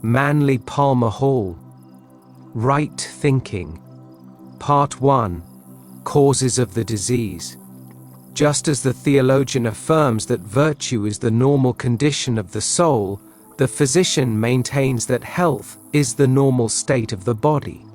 Manly Palmer Hall. Right Thinking. Part 1. Causes of the disease. Just as the theologian affirms that virtue is the normal condition of the soul, the physician maintains that health is the normal state of the body.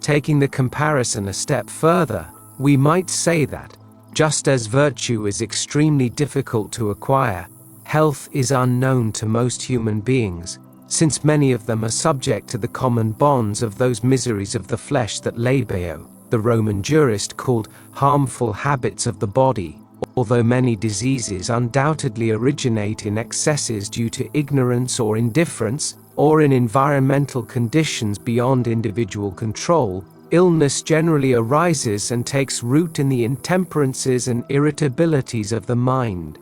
Taking the comparison a step further, we might say that, just as virtue is extremely difficult to acquire, health is unknown to most human beings, since many of them are subject to the common bonds of those miseries of the flesh that Labeo, the Roman jurist, called harmful habits of the body. Although many diseases undoubtedly originate in excesses due to ignorance or indifference, or in environmental conditions beyond individual control, illness generally arises and takes root in the intemperances and irritabilities of the mind.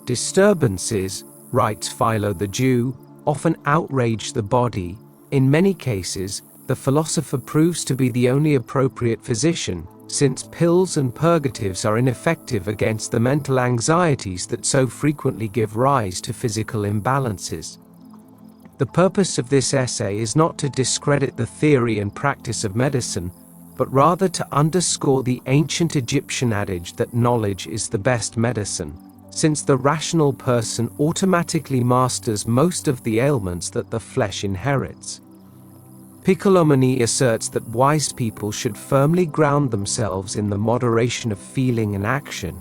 Disturbances, writes Philo the Jew, often outrage the body. In many cases, the philosopher proves to be the only appropriate physician, since pills and purgatives are ineffective against the mental anxieties that so frequently give rise to physical imbalances. The purpose of this essay is not to discredit the theory and practice of medicine, but rather to underscore the ancient Egyptian adage that knowledge is the best medicine, since the rational person automatically masters most of the ailments that the flesh inherits. Piccolomini asserts that wise people should firmly ground themselves in the moderation of feeling and action.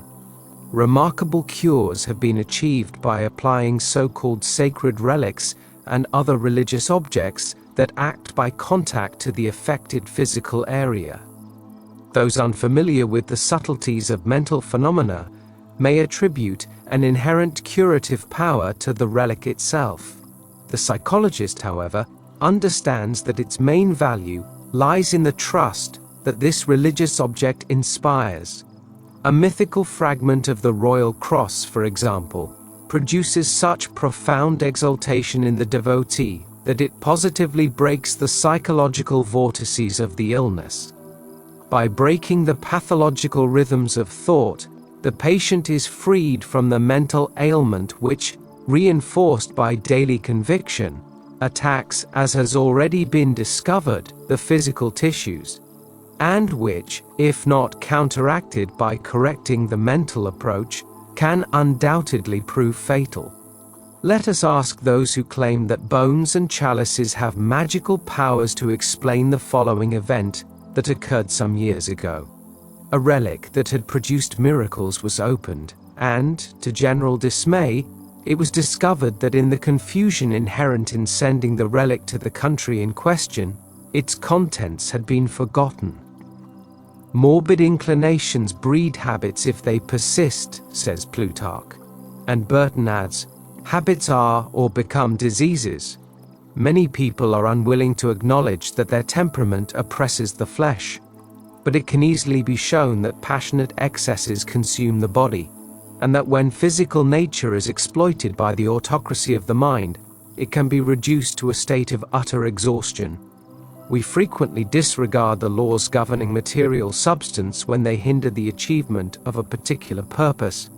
Remarkable cures have been achieved by applying so-called sacred relics and other religious objects that act by contact to the affected physical area. Those unfamiliar with the subtleties of mental phenomena may attribute an inherent curative power to the relic itself. The psychologist, however, understands that its main value lies in the trust that this religious object inspires. A mythical fragment of the Royal Cross, for example, produces such profound exaltation in the devotee that it positively breaks the psychological vortices of the illness. By breaking the pathological rhythms of thought, the patient is freed from the mental ailment which, reinforced by daily conviction, attacks, as has already been discovered, the physical tissues, and which, if not counteracted by correcting the mental approach, can undoubtedly prove fatal. Let us ask those who claim that bones and chalices have magical powers to explain the following event that occurred some years ago. A relic that had produced miracles was opened, and, to general dismay, it was discovered that in the confusion inherent in sending the relic to the country in question, its contents had been forgotten. Morbid inclinations breed habits if they persist, says Plutarch. And Burton adds, habits are or become diseases. Many people are unwilling to acknowledge that their temperament oppresses the flesh, but it can easily be shown that passionate excesses consume the body, and that when physical nature is exploited by the autocracy of the mind, it can be reduced to a state of utter exhaustion. We frequently disregard the laws governing material substance when they hinder the achievement of a particular purpose.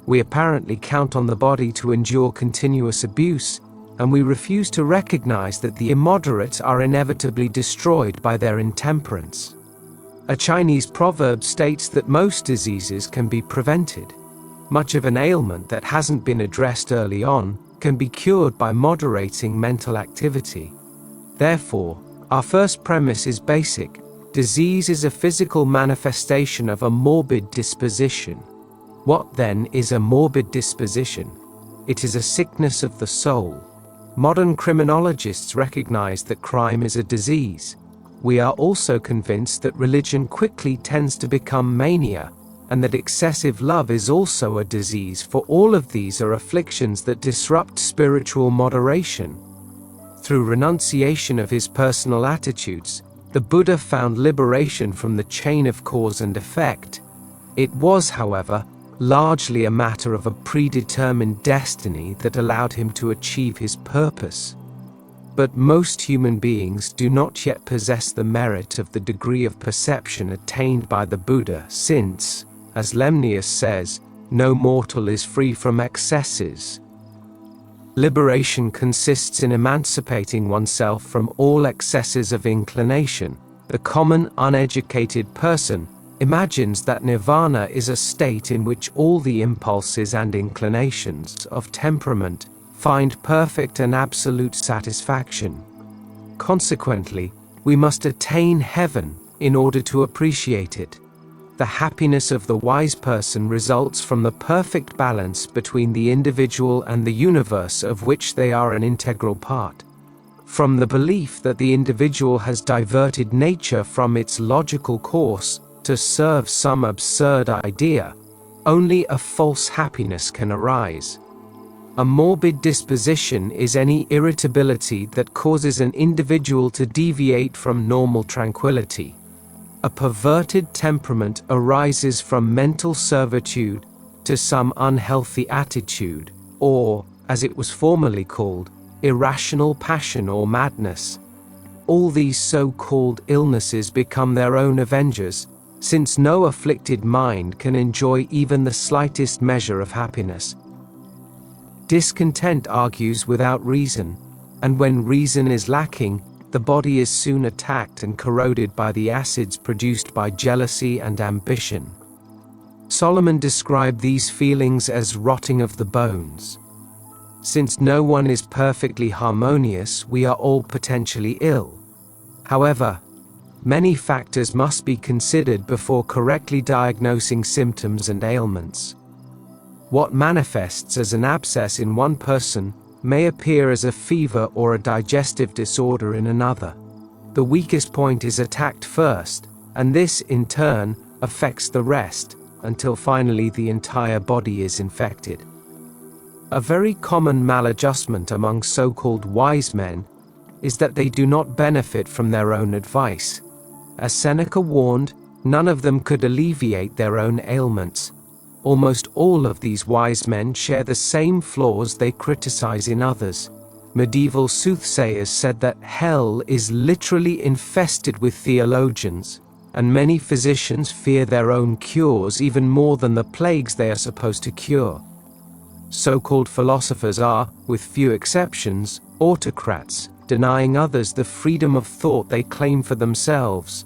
We apparently count on the body to endure continuous abuse, and we refuse to recognize that the immoderate are inevitably destroyed by their intemperance. A Chinese proverb states that most diseases can be prevented. Much of an ailment that hasn't been addressed early on can be cured by moderating mental activity. Therefore, our first premise is basic. Disease is a physical manifestation of a morbid disposition. What then is a morbid disposition? It is a sickness of the soul. Modern criminologists recognize that crime is a disease. We are also convinced that religion quickly tends to become mania, and that excessive love is also a disease, for all of these are afflictions that disrupt spiritual moderation. Through renunciation of his personal attitudes, the Buddha found liberation from the chain of cause and effect. It was, however, largely a matter of a predetermined destiny that allowed him to achieve his purpose. But most human beings do not yet possess the merit of the degree of perception attained by the Buddha, since, as Lemnius says, no mortal is free from excesses. Liberation consists in emancipating oneself from all excesses of inclination. The common uneducated person imagines that nirvana is a state in which all the impulses and inclinations of temperament find perfect and absolute satisfaction. Consequently, we must attain heaven in order to appreciate it. The happiness of the wise person results from the perfect balance between the individual and the universe of which they are an integral part. From the belief that the individual has diverted nature from its logical course to serve some absurd idea, only a false happiness can arise. A morbid disposition is any irritability that causes an individual to deviate from normal tranquility. A perverted temperament arises from mental servitude to some unhealthy attitude, or, as it was formerly called, irrational passion or madness. All these so-called illnesses become their own avengers, since no afflicted mind can enjoy even the slightest measure of happiness. Discontent argues without reason, and when reason is lacking, the body is soon attacked and corroded by the acids produced by jealousy and ambition. Solomon described these feelings as rotting of the bones. Since no one is perfectly harmonious, we are all potentially ill. However, many factors must be considered before correctly diagnosing symptoms and ailments. What manifests as an abscess in one person may appear as a fever or a digestive disorder in another. The weakest point is attacked first, and this, in turn, affects the rest, until finally the entire body is infected. A very common maladjustment among so-called wise men is that they do not benefit from their own advice. As Seneca warned, none of them could alleviate their own ailments. Almost all of these wise men share the same flaws they criticize in others. Medieval soothsayers said that hell is literally infested with theologians, and many physicians fear their own cures even more than the plagues they are supposed to cure. So-called philosophers are, with few exceptions, autocrats, denying others the freedom of thought they claim for themselves.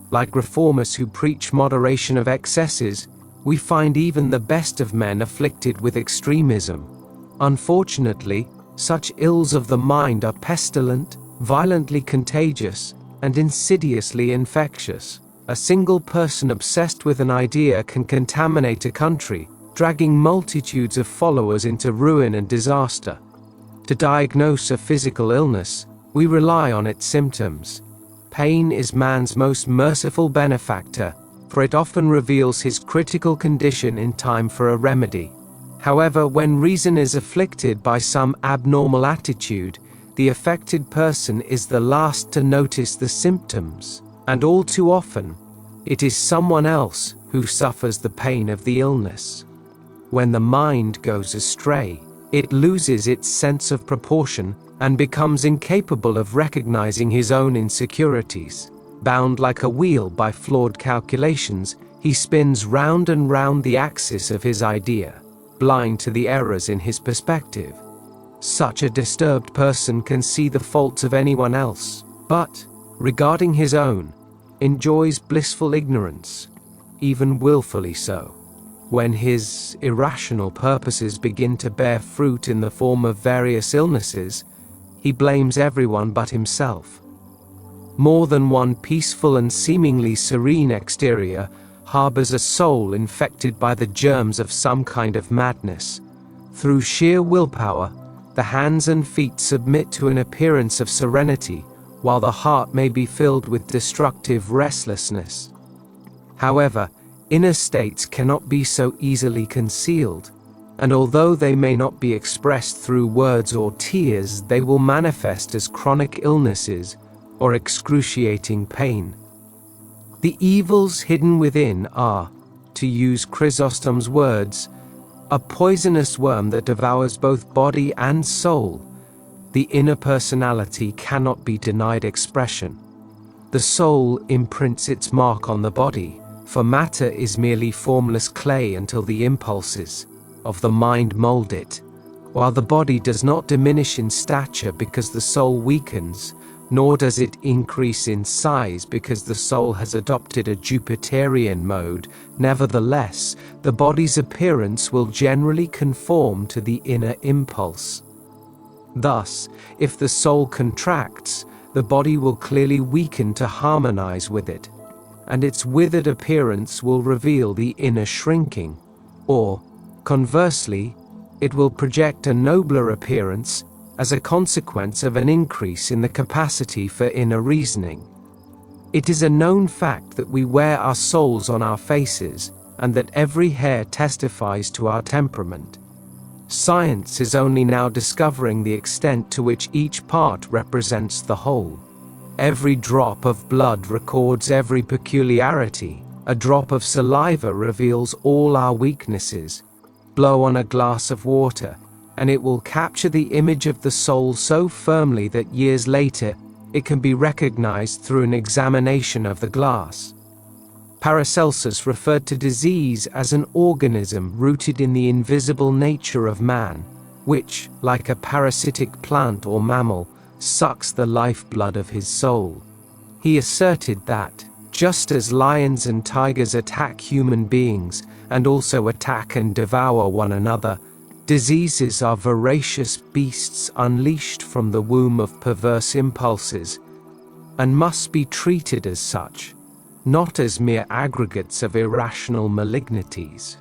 Like reformers who preach moderation of excesses, we find even the best of men afflicted with extremism. Unfortunately, such ills of the mind are pestilent, violently contagious, and insidiously infectious. A single person obsessed with an idea can contaminate a country, dragging multitudes of followers into ruin and disaster. To diagnose a physical illness, we rely on its symptoms. Pain is man's most merciful benefactor, for it often reveals his critical condition in time for a remedy. However, when reason is afflicted by some abnormal attitude, the affected person is the last to notice the symptoms, and all too often, it is someone else who suffers the pain of the illness. When the mind goes astray, it loses its sense of proportion and becomes incapable of recognizing his own insecurities. Bound like a wheel by flawed calculations, he spins round and round the axis of his idea, blind to the errors in his perspective. Such a disturbed person can see the faults of anyone else, but, regarding his own, enjoys blissful ignorance, even willfully so. When his irrational purposes begin to bear fruit in the form of various illnesses, he blames everyone but himself. More than one peaceful and seemingly serene exterior harbors a soul infected by the germs of some kind of madness. Through sheer willpower, the hands and feet submit to an appearance of serenity, while the heart may be filled with destructive restlessness. However, inner states cannot be so easily concealed, and although they may not be expressed through words or tears, they will manifest as chronic illnesses or excruciating pain. The evils hidden within are, to use Chrysostom's words, a poisonous worm that devours both body and soul. The inner personality cannot be denied expression. The soul imprints its mark on the body, for matter is merely formless clay until the impulses of the mind mold it. While the body does not diminish in stature because the soul weakens, nor does it increase in size because the soul has adopted a Jupiterian mode, nevertheless, the body's appearance will generally conform to the inner impulse. Thus, if the soul contracts, the body will clearly weaken to harmonize with it, and its withered appearance will reveal the inner shrinking, or, conversely, it will project a nobler appearance as a consequence of an increase in the capacity for inner reasoning. It is a known fact that we wear our souls on our faces, and that every hair testifies to our temperament. Science is only now discovering the extent to which each part represents the whole. Every drop of blood records every peculiarity. A drop of saliva reveals all our weaknesses. Blow on a glass of water, and it will capture the image of the soul so firmly that years later, it can be recognized through an examination of the glass. Paracelsus referred to disease as an organism rooted in the invisible nature of man, which, like a parasitic plant or mammal, sucks the lifeblood of his soul. He asserted that, just as lions and tigers attack human beings, and also attack and devour one another, diseases are voracious beasts unleashed from the womb of perverse impulses, and must be treated as such, not as mere aggregates of irrational malignities.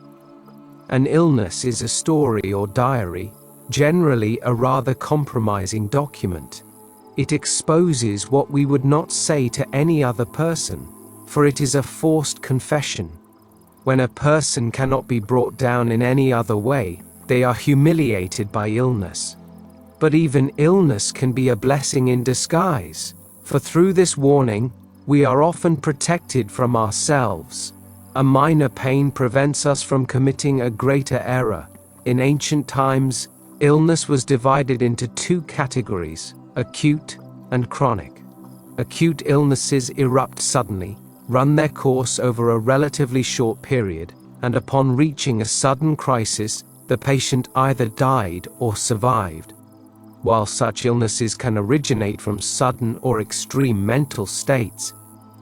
An illness is a story or diary, generally a rather compromising document. It exposes what we would not say to any other person, for it is a forced confession. When a person cannot be brought down in any other way, they are humiliated by illness. But even illness can be a blessing in disguise, for through this warning, we are often protected from ourselves. A minor pain prevents us from committing a greater error. In ancient times, illness was divided into two categories, acute and chronic. Acute illnesses erupt suddenly, run their course over a relatively short period, and upon reaching a sudden crisis, the patient either died or survived. While such illnesses can originate from sudden or extreme mental states,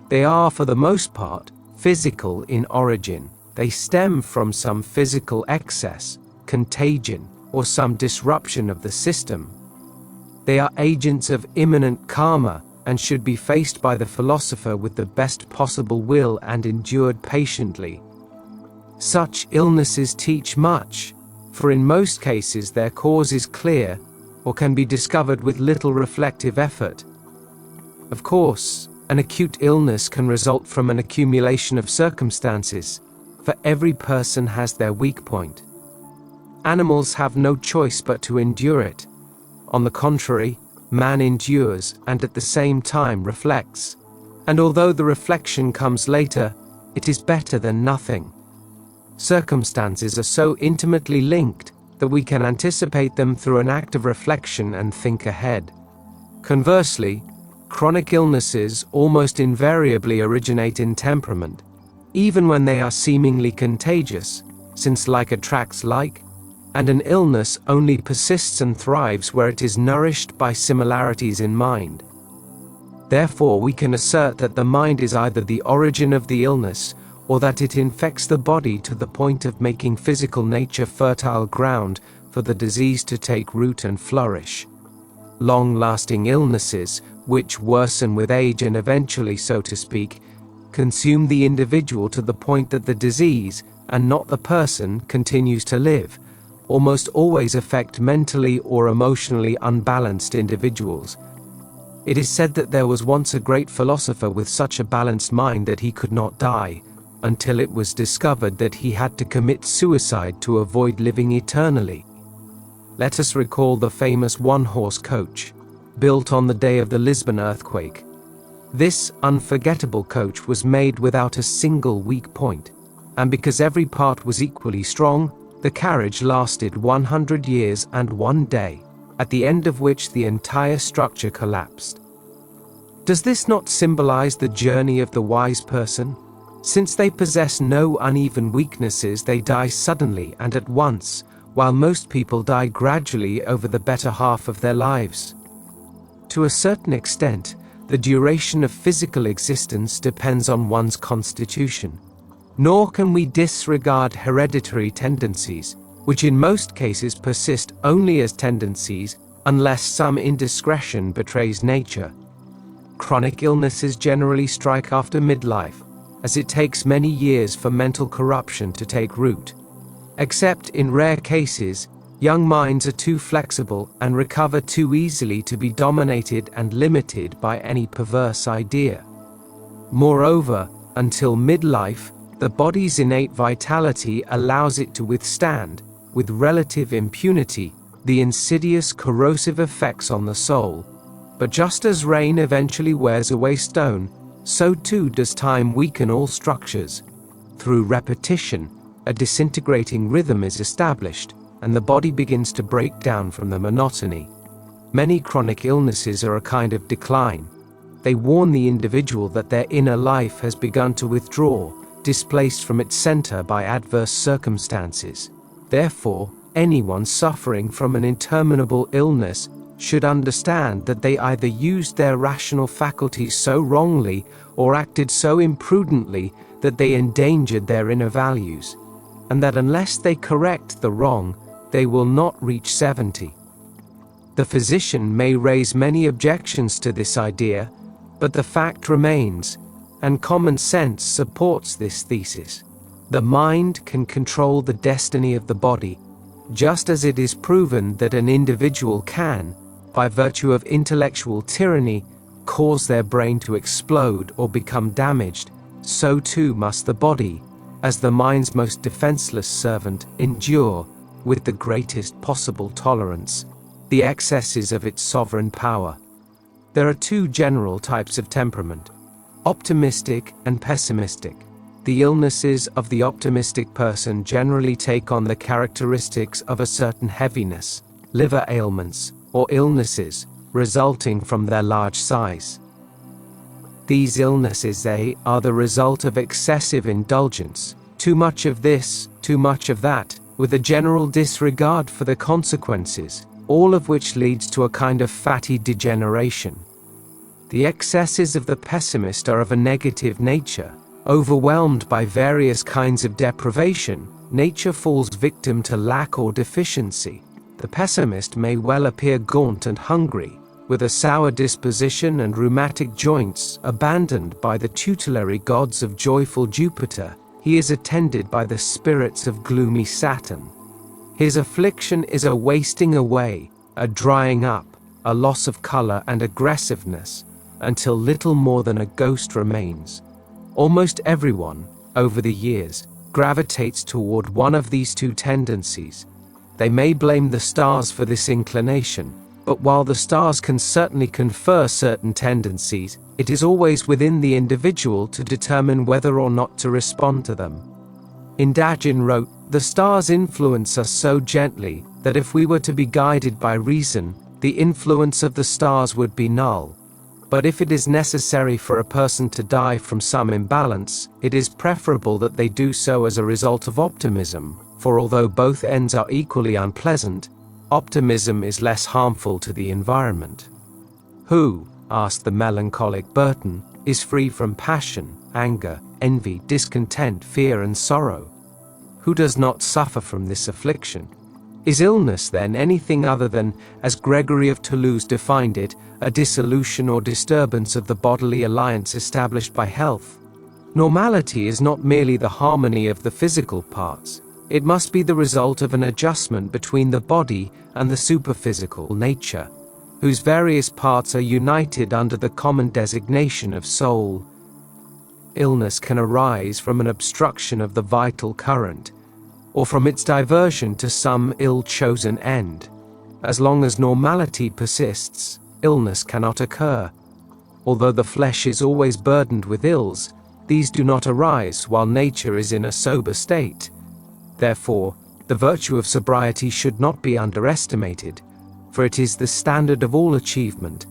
they are, for the most part, physical in origin. They stem from some physical excess, contagion, or some disruption of the system. They are agents of imminent karma and should be faced by the philosopher with the best possible will and endured patiently. Such illnesses teach much, for in most cases their cause is clear or can be discovered with little reflective effort. Of course, an acute illness can result from an accumulation of circumstances, for every person has their weak point. Animals have no choice but to endure it. On the contrary, man endures and at the same time reflects. And although the reflection comes later, it is better than nothing. Circumstances are so intimately linked that we can anticipate them through an act of reflection and think ahead. Conversely, chronic illnesses almost invariably originate in temperament, even when they are seemingly contagious, since like attracts like, and an illness only persists and thrives where it is nourished by similarities in mind. Therefore, we can assert that the mind is either the origin of the illness, or that it infects the body to the point of making physical nature fertile ground for the disease to take root and flourish. Long-lasting illnesses, which worsen with age and eventually, so to speak, consume the individual to the point that the disease, and not the person, continues to live, almost always affect mentally or emotionally unbalanced individuals. It is said that there was once a great philosopher with such a balanced mind that he could not die, until it was discovered that he had to commit suicide to avoid living eternally. Let us recall the famous one-horse coach, built on the day of the Lisbon earthquake. This unforgettable coach was made without a single weak point, and because every part was equally strong, the carriage lasted 100 years and 1 day, at the end of which the entire structure collapsed. Does this not symbolize the journey of the wise person? Since they possess no uneven weaknesses, they die suddenly and at once, while most people die gradually over the better half of their lives. To a certain extent, the duration of physical existence depends on one's constitution. Nor can we disregard hereditary tendencies, which in most cases persist only as tendencies unless some indiscretion betrays nature. Chronic illnesses generally strike after midlife, as it takes many years for mental corruption to take root. Except in rare cases, young minds are too flexible and recover too easily to be dominated and limited by any perverse idea. Moreover, until midlife, the body's innate vitality allows it to withstand, with relative impunity, the insidious corrosive effects on the soul. But just as rain eventually wears away stone, so too does time weaken all structures. Through repetition, a disintegrating rhythm is established, and the body begins to break down from the monotony. Many chronic illnesses are a kind of decline. They warn the individual that their inner life has begun to withdraw, displaced from its center by adverse circumstances. Therefore, anyone suffering from an interminable illness should understand that they either used their rational faculties so wrongly or acted so imprudently that they endangered their inner values, and that unless they correct the wrong, they will not reach 70. The physician may raise many objections to this idea, but the fact remains, and common sense supports this thesis. The mind can control the destiny of the body, just as it is proven that an individual can, by virtue of intellectual tyranny, cause their brain to explode or become damaged. So too must the body, as the mind's most defenseless servant, endure, with the greatest possible tolerance, the excesses of its sovereign power. There are two general types of temperament: optimistic and pessimistic. The illnesses of the optimistic person generally take on the characteristics of a certain heaviness, liver ailments, or illnesses resulting from their large size. These illnesses are the result of excessive indulgence, too much of this, too much of that, with a general disregard for the consequences, all of which leads to a kind of fatty degeneration. The excesses of the pessimist are of a negative nature. Overwhelmed by various kinds of deprivation, nature falls victim to lack or deficiency. The pessimist may well appear gaunt and hungry, with a sour disposition and rheumatic joints. Abandoned by the tutelary gods of joyful Jupiter, he is attended by the spirits of gloomy Saturn. His affliction is a wasting away, a drying up, a loss of color and aggressiveness, until little more than a ghost remains. Almost everyone, over the years, gravitates toward one of these two tendencies. They may blame the stars for this inclination, but while the stars can certainly confer certain tendencies, it is always within the individual to determine whether or not to respond to them. Indagin wrote, "The stars influence us so gently that if we were to be guided by reason, the influence of the stars would be null. But if it is necessary for a person to die from some imbalance, it is preferable that they do so as a result of optimism, for although both ends are equally unpleasant, optimism is less harmful to the environment." Who, asked the melancholic Burton, is free from passion, anger, envy, discontent, fear, and sorrow? Who does not suffer from this affliction? Is illness then anything other than, as Gregory of Toulouse defined it, a dissolution or disturbance of the bodily alliance established by health? Normality is not merely the harmony of the physical parts. It must be the result of an adjustment between the body and the superphysical nature, whose various parts are united under the common designation of soul. Illness can arise from an obstruction of the vital current, or from its diversion to some ill-chosen end. As long as normality persists, illness cannot occur. Although the flesh is always burdened with ills, these do not arise while nature is in a sober state. Therefore, the virtue of sobriety should not be underestimated, for it is the standard of all achievement.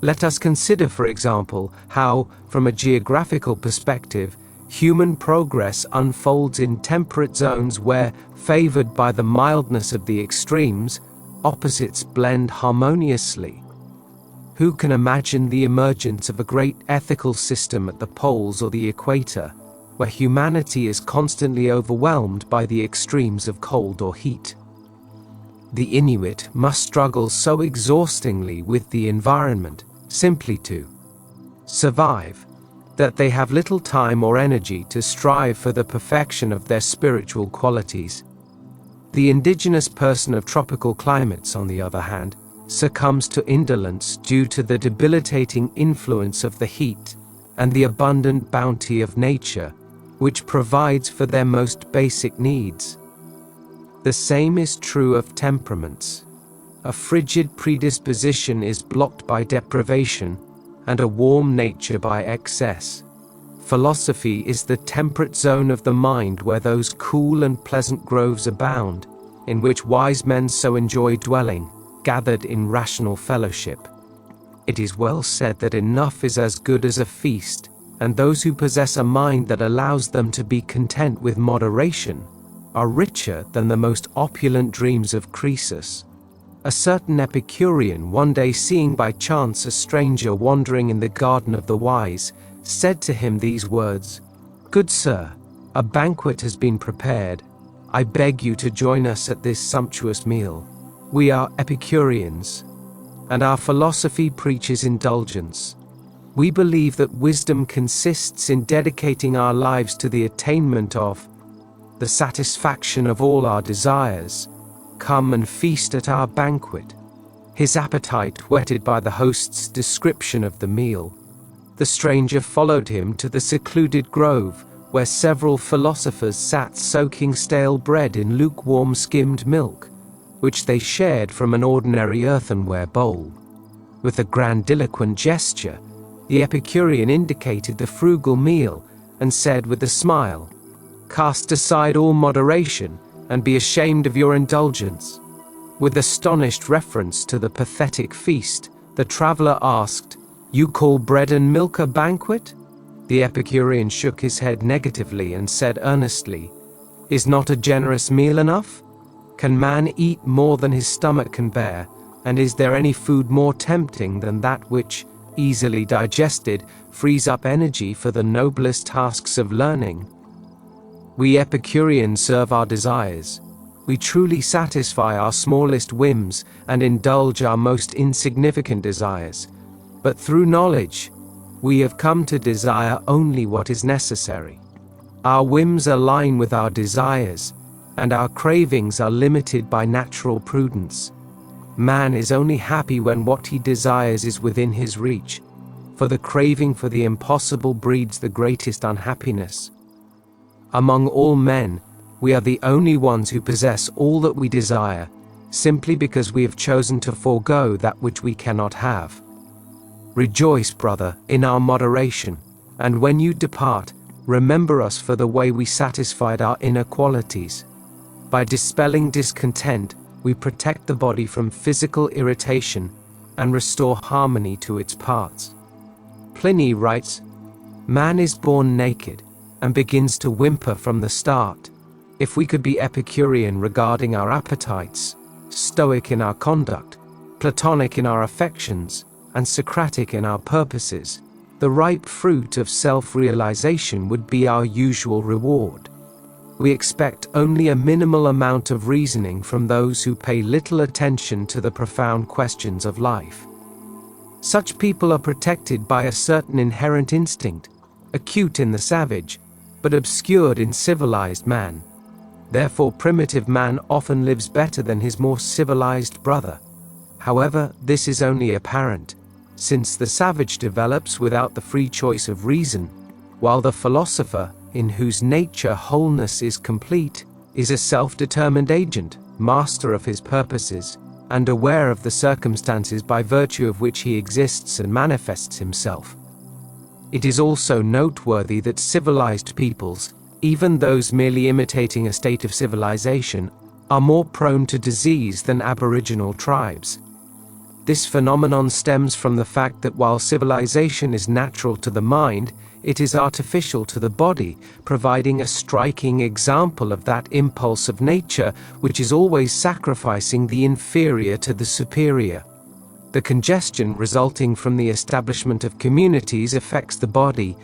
Let us consider, for example, how, from a geographical perspective, Human progress unfolds in temperate zones where, favored by the mildness of the extremes, opposites blend harmoniously. Who can imagine the emergence of a great ethical system at the poles or the equator, where humanity is constantly overwhelmed by the extremes of cold or heat? The Inuit must struggle so exhaustingly with the environment, simply to survive, that they have little time or energy to strive for the perfection of their spiritual qualities. The indigenous person of tropical climates, on the other hand, succumbs to indolence due to the debilitating influence of the heat and the abundant bounty of nature, which provides for their most basic needs. The same is true of temperaments. A frigid predisposition is blocked by deprivation, and a warm nature by excess. Philosophy is the temperate zone of the mind where those cool and pleasant groves abound, in which wise men so enjoy dwelling, gathered in rational fellowship. It is well said that enough is as good as a feast, and those who possess a mind that allows them to be content with moderation are richer than the most opulent dreams of Croesus. A certain Epicurean, one day seeing by chance a stranger wandering in the garden of the wise, said to him these words, "Good sir, a banquet has been prepared. I beg you to join us at this sumptuous meal. We are Epicureans, and our philosophy preaches indulgence. We believe that wisdom consists in dedicating our lives to the attainment of the satisfaction of all our desires. Come and feast at our banquet." His appetite whetted by the host's description of the meal, the stranger followed him to the secluded grove, where several philosophers sat soaking stale bread in lukewarm skimmed milk, which they shared from an ordinary earthenware bowl. With a grandiloquent gesture, the Epicurean indicated the frugal meal, and said with a smile, "Cast aside all moderation, and be ashamed of your indulgence." With astonished reference to the pathetic feast, the traveler asked, "You call bread and milk a banquet?" The Epicurean shook his head negatively and said earnestly, "Is not a generous meal enough? Can man eat more than his stomach can bear, and is there any food more tempting than that which, easily digested, frees up energy for the noblest tasks of learning? We Epicureans serve our desires. We truly satisfy our smallest whims and indulge our most insignificant desires. But through knowledge, we have come to desire only what is necessary. Our whims align with our desires, and our cravings are limited by natural prudence. Man is only happy when what he desires is within his reach, for the craving for the impossible breeds the greatest unhappiness. Among all men, we are the only ones who possess all that we desire, simply because we have chosen to forego that which we cannot have. Rejoice, brother, in our moderation, and when you depart, remember us for the way we satisfied our inner qualities. By dispelling discontent, we protect the body from physical irritation and restore harmony to its parts. Pliny writes, "Man is born naked and begins to whimper from the start. If we could be Epicurean regarding our appetites, Stoic in our conduct, Platonic in our affections, and Socratic in our purposes, the ripe fruit of self-realization would be our usual reward. We expect only a minimal amount of reasoning from those who pay little attention to the profound questions of life. Such people are protected by a certain inherent instinct, acute in the savage, but obscured in civilized man. Therefore, primitive man often lives better than his more civilized brother. However, this is only apparent, since the savage develops without the free choice of reason, while the philosopher, in whose nature wholeness is complete, is a self-determined agent, master of his purposes, and aware of the circumstances by virtue of which he exists and manifests himself. It is also noteworthy that civilized peoples, even those merely imitating a state of civilization, are more prone to disease than aboriginal tribes. This phenomenon stems from the fact that while civilization is natural to the mind, it is artificial to the body, providing a striking example of that impulse of nature which is always sacrificing the inferior to the superior. The congestion resulting from the establishment of communities affects the body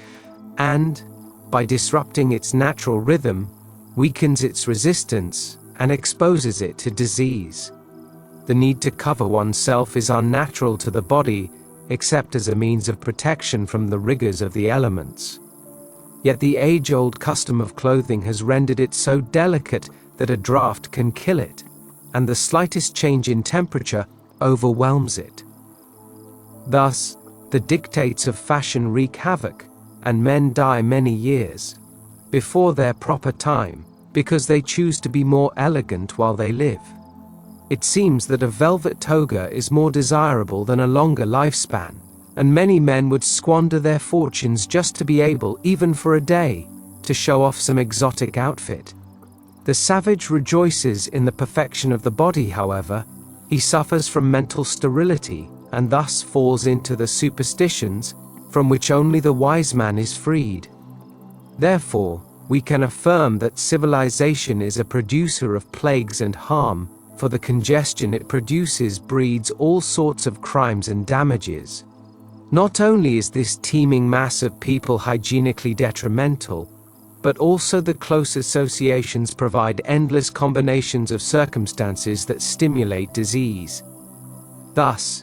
and, by disrupting its natural rhythm, weakens its resistance and exposes it to disease. The need to cover oneself is unnatural to the body, except as a means of protection from the rigors of the elements. Yet the age-old custom of clothing has rendered it so delicate that a draught can kill it, and the slightest change in temperature overwhelms it. Thus, the dictates of fashion wreak havoc, and men die many years before their proper time, because they choose to be more elegant while they live. It seems that a velvet toga is more desirable than a longer lifespan, and many men would squander their fortunes just to be able, even for a day, to show off some exotic outfit. The savage rejoices in the perfection of the body, however. He suffers from mental sterility, and thus falls into the superstitions from which only the wise man is freed. Therefore, we can affirm that civilization is a producer of plagues and harm, for the congestion it produces breeds all sorts of crimes and damages. Not only is this teeming mass of people hygienically detrimental, but also the close associations provide endless combinations of circumstances that stimulate disease. Thus,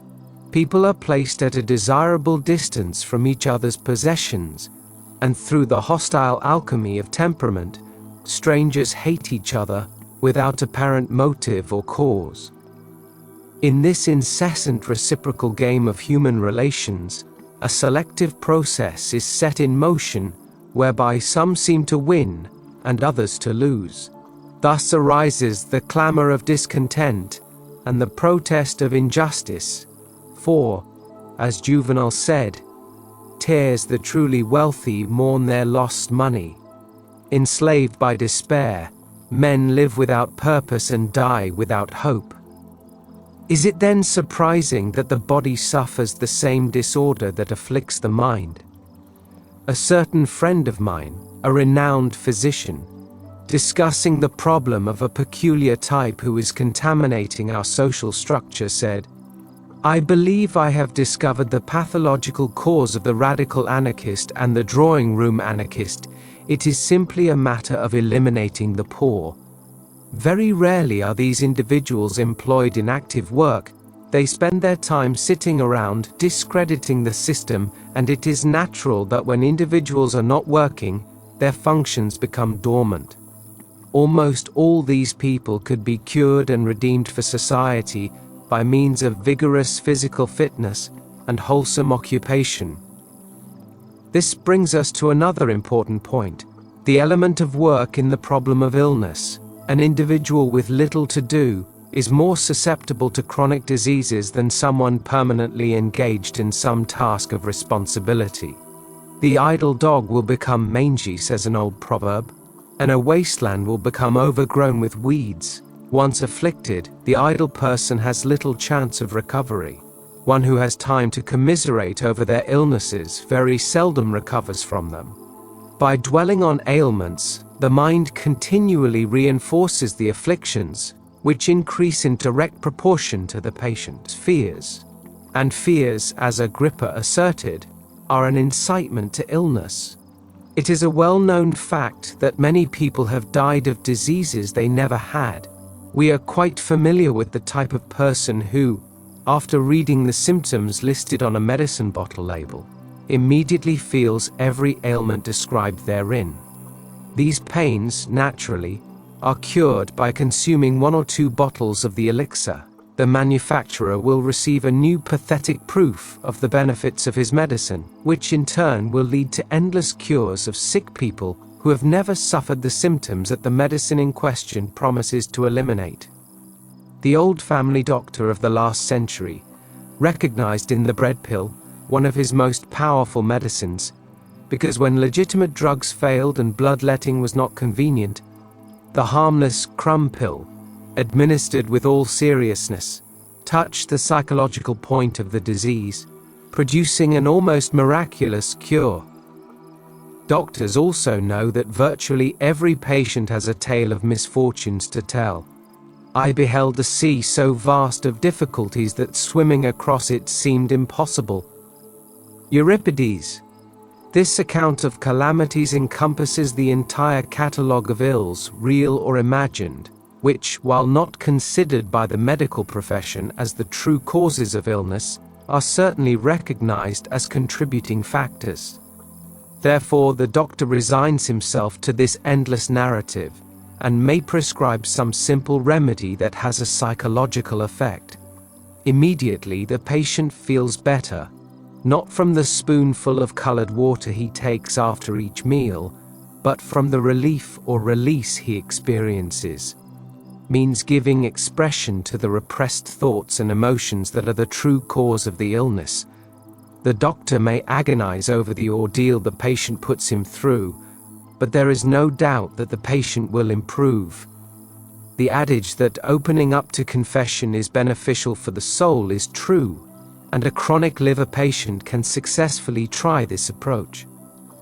people are placed at a desirable distance from each other's possessions, and through the hostile alchemy of temperament, strangers hate each other without apparent motive or cause. In this incessant reciprocal game of human relations, a selective process is set in motion whereby some seem to win and others to lose. Thus arises the clamor of discontent and the protest of injustice. For, as Juvenal said, "Tears the truly wealthy mourn their lost money." Enslaved by despair, men live without purpose and die without hope. Is it then surprising that the body suffers the same disorder that afflicts the mind? A certain friend of mine, a renowned physician, discussing the problem of a peculiar type who is contaminating our social structure, said, "I believe I have discovered the pathological cause of the radical anarchist and the drawing room anarchist. It is simply a matter of eliminating the poor." Very rarely are these individuals employed in active work. They spend their time sitting around discrediting the system, and it is natural that when individuals are not working, their functions become dormant. Almost all these people could be cured and redeemed for society by means of vigorous physical fitness and wholesome occupation. This brings us to another important point, the element of work in the problem of illness. An individual with little to do is more susceptible to chronic diseases than someone permanently engaged in some task of responsibility. The idle dog will become mangy, says an old proverb, and a wasteland will become overgrown with weeds. Once afflicted, the idle person has little chance of recovery. One who has time to commiserate over their illnesses very seldom recovers from them. By dwelling on ailments, the mind continually reinforces the afflictions, which increase in direct proportion to the patient's fears. And fears, as Agrippa asserted, are an incitement to illness. It is a well-known fact that many people have died of diseases they never had. We are quite familiar with the type of person who, after reading the symptoms listed on a medicine bottle label, immediately feels every ailment described therein. These pains, naturally, are cured by consuming 1 or 2 bottles of the elixir. The manufacturer will receive a new pathetic proof of the benefits of his medicine, which in turn will lead to endless cures of sick people who have never suffered the symptoms that the medicine in question promises to eliminate. The old family doctor of the last century recognized in the bread pill one of his most powerful medicines, because when legitimate drugs failed and bloodletting was not convenient, the harmless crumb pill, administered with all seriousness, touched the psychological point of the disease, producing an almost miraculous cure. Doctors also know that virtually every patient has a tale of misfortunes to tell. I beheld a sea so vast of difficulties that swimming across it seemed impossible. Euripides. This account of calamities encompasses the entire catalogue of ills, real or imagined, which, while not considered by the medical profession as the true causes of illness, are certainly recognized as contributing factors. Therefore, the doctor resigns himself to this endless narrative, and may prescribe some simple remedy that has a psychological effect. Immediately, the patient feels better, not from the spoonful of colored water he takes after each meal, but from the relief or release he experiences. Means giving expression to the repressed thoughts and emotions that are the true cause of the illness. The doctor may agonize over the ordeal the patient puts him through, but there is no doubt that the patient will improve. The adage that opening up to confession is beneficial for the soul is true, and a chronic liver patient can successfully try this approach.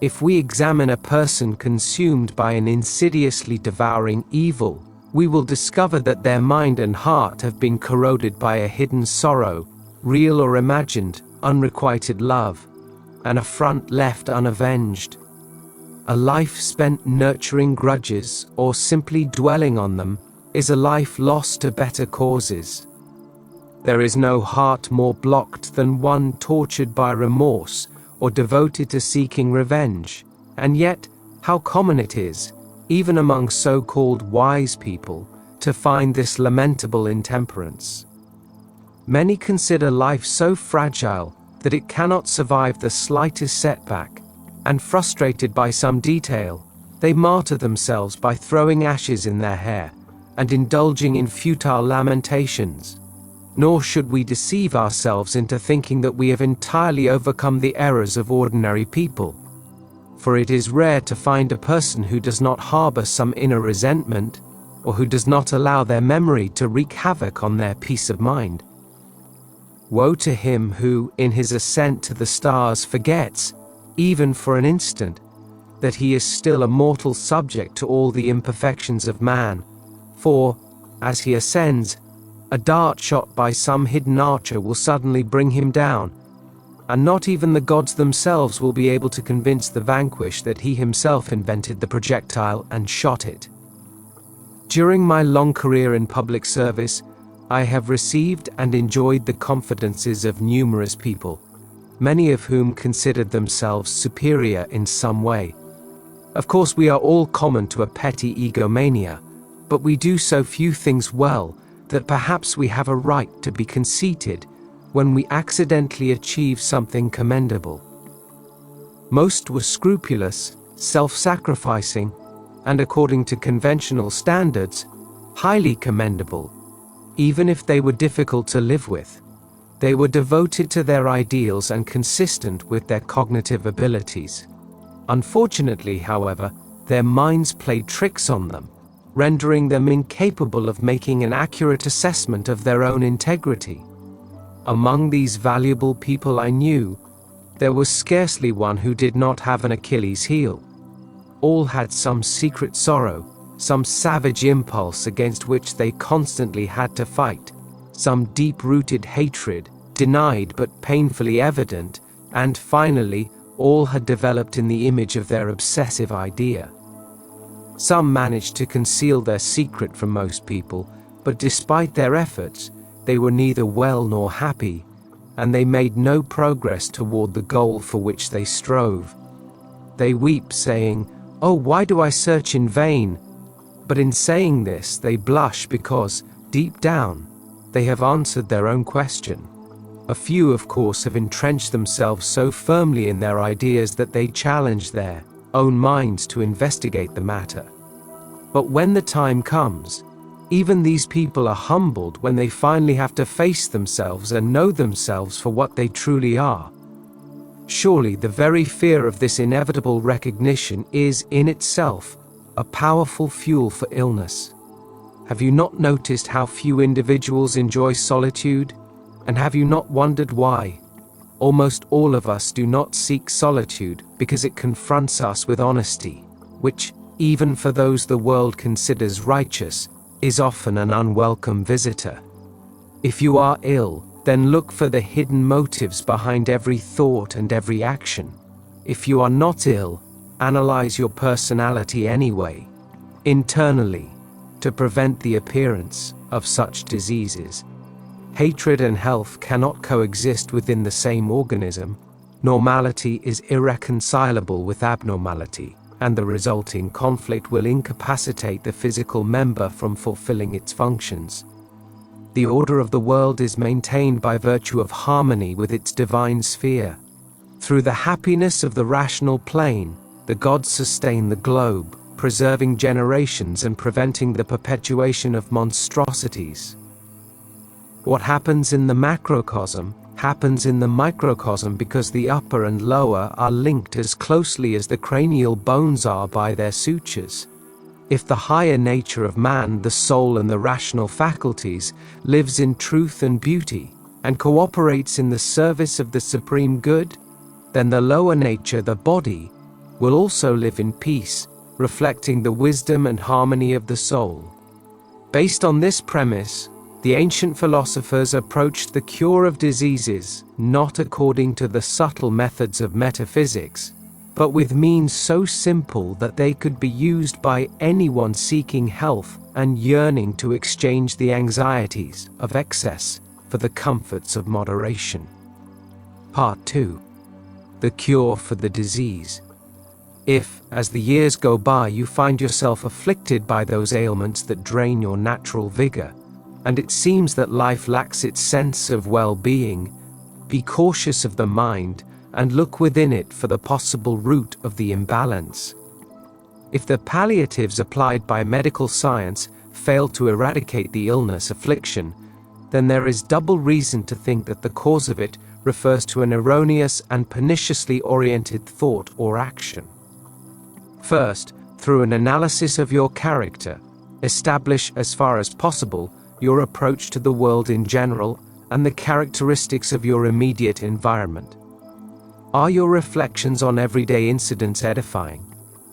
If we examine a person consumed by an insidiously devouring evil, we will discover that their mind and heart have been corroded by a hidden sorrow, real or imagined, unrequited love, an affront left unavenged. A life spent nurturing grudges or simply dwelling on them is a life lost to better causes. There is no heart more blocked than one tortured by remorse or devoted to seeking revenge, and yet, how common it is, even among so-called wise people, to find this lamentable intemperance. Many consider life so fragile that it cannot survive the slightest setback, and frustrated by some detail, they martyr themselves by throwing ashes in their hair and indulging in futile lamentations. Nor should we deceive ourselves into thinking that we have entirely overcome the errors of ordinary people. For it is rare to find a person who does not harbor some inner resentment, or who does not allow their memory to wreak havoc on their peace of mind. Woe to him who, in his ascent to the stars, forgets, even for an instant, that he is still a mortal subject to all the imperfections of man, for, as he ascends, a dart shot by some hidden archer will suddenly bring him down, and not even the gods themselves will be able to convince the vanquished that he himself invented the projectile and shot it. During my long career in public service, I have received and enjoyed the confidences of numerous people, many of whom considered themselves superior in some way. Of course, we are all common to a petty egomania, but we do so few things well that perhaps we have a right to be conceited when we accidentally achieve something commendable. Most were scrupulous, self-sacrificing, and according to conventional standards, highly commendable. Even if they were difficult to live with, they were devoted to their ideals and consistent with their cognitive abilities. Unfortunately, however, their minds played tricks on them, rendering them incapable of making an accurate assessment of their own integrity. Among these valuable people I knew, there was scarcely one who did not have an Achilles heel. All had some secret sorrow, some savage impulse against which they constantly had to fight, some deep-rooted hatred, denied but painfully evident, and finally, all had developed in the image of their obsessive idea. Some managed to conceal their secret from most people, but despite their efforts, they were neither well nor happy, and they made no progress toward the goal for which they strove. They weep, saying, "Oh, why do I search in vain?" But in saying this, they blush because, deep down, they have answered their own question. A few, of course, have entrenched themselves so firmly in their ideas that they challenge their own minds to investigate the matter. But when the time comes, even these people are humbled when they finally have to face themselves and know themselves for what they truly are. Surely the very fear of this inevitable recognition is, in itself, a powerful fuel for illness. Have you not noticed how few individuals enjoy solitude? And have you not wondered why? almost all of us do not seek solitude because it confronts us with honesty, which, even for those the world considers righteous, is often an unwelcome visitor. If you are ill, then look for the hidden motives behind every thought and every action. If you are not ill, analyze your personality anyway, internally, to prevent the appearance of such diseases. Hatred and health cannot coexist within the same organism. Normality is irreconcilable with abnormality, and the resulting conflict will incapacitate the physical member from fulfilling its functions. The order of the world is maintained by virtue of harmony with its divine sphere. Through the happiness of the rational plane, the gods sustain the globe, preserving generations and preventing the perpetuation of monstrosities. What happens in the macrocosm happens in the microcosm because the upper and lower are linked as closely as the cranial bones are by their sutures. If the higher nature of man, the soul and the rational faculties, lives in truth and beauty, and cooperates in the service of the supreme good, then the lower nature, the body, will also live in peace, reflecting the wisdom and harmony of the soul. Based on this premise, the ancient philosophers approached the cure of diseases not according to the subtle methods of metaphysics, but with means so simple that they could be used by anyone seeking health and yearning to exchange the anxieties of excess for the comforts of moderation. Part 2. The cure for the disease. If, as the years go by, you find yourself afflicted by those ailments that drain your natural vigor, and it seems that life lacks its sense of well-being, be cautious of the mind and look within it for the possible root of the imbalance. If the palliatives applied by medical science fail to eradicate the illness affliction, then there is double reason to think that the cause of it refers to an erroneous and perniciously oriented thought or action. First, through an analysis of your character, establish as far as possible your approach to the world in general and the characteristics of your immediate environment. Are your reflections on everyday incidents edifying?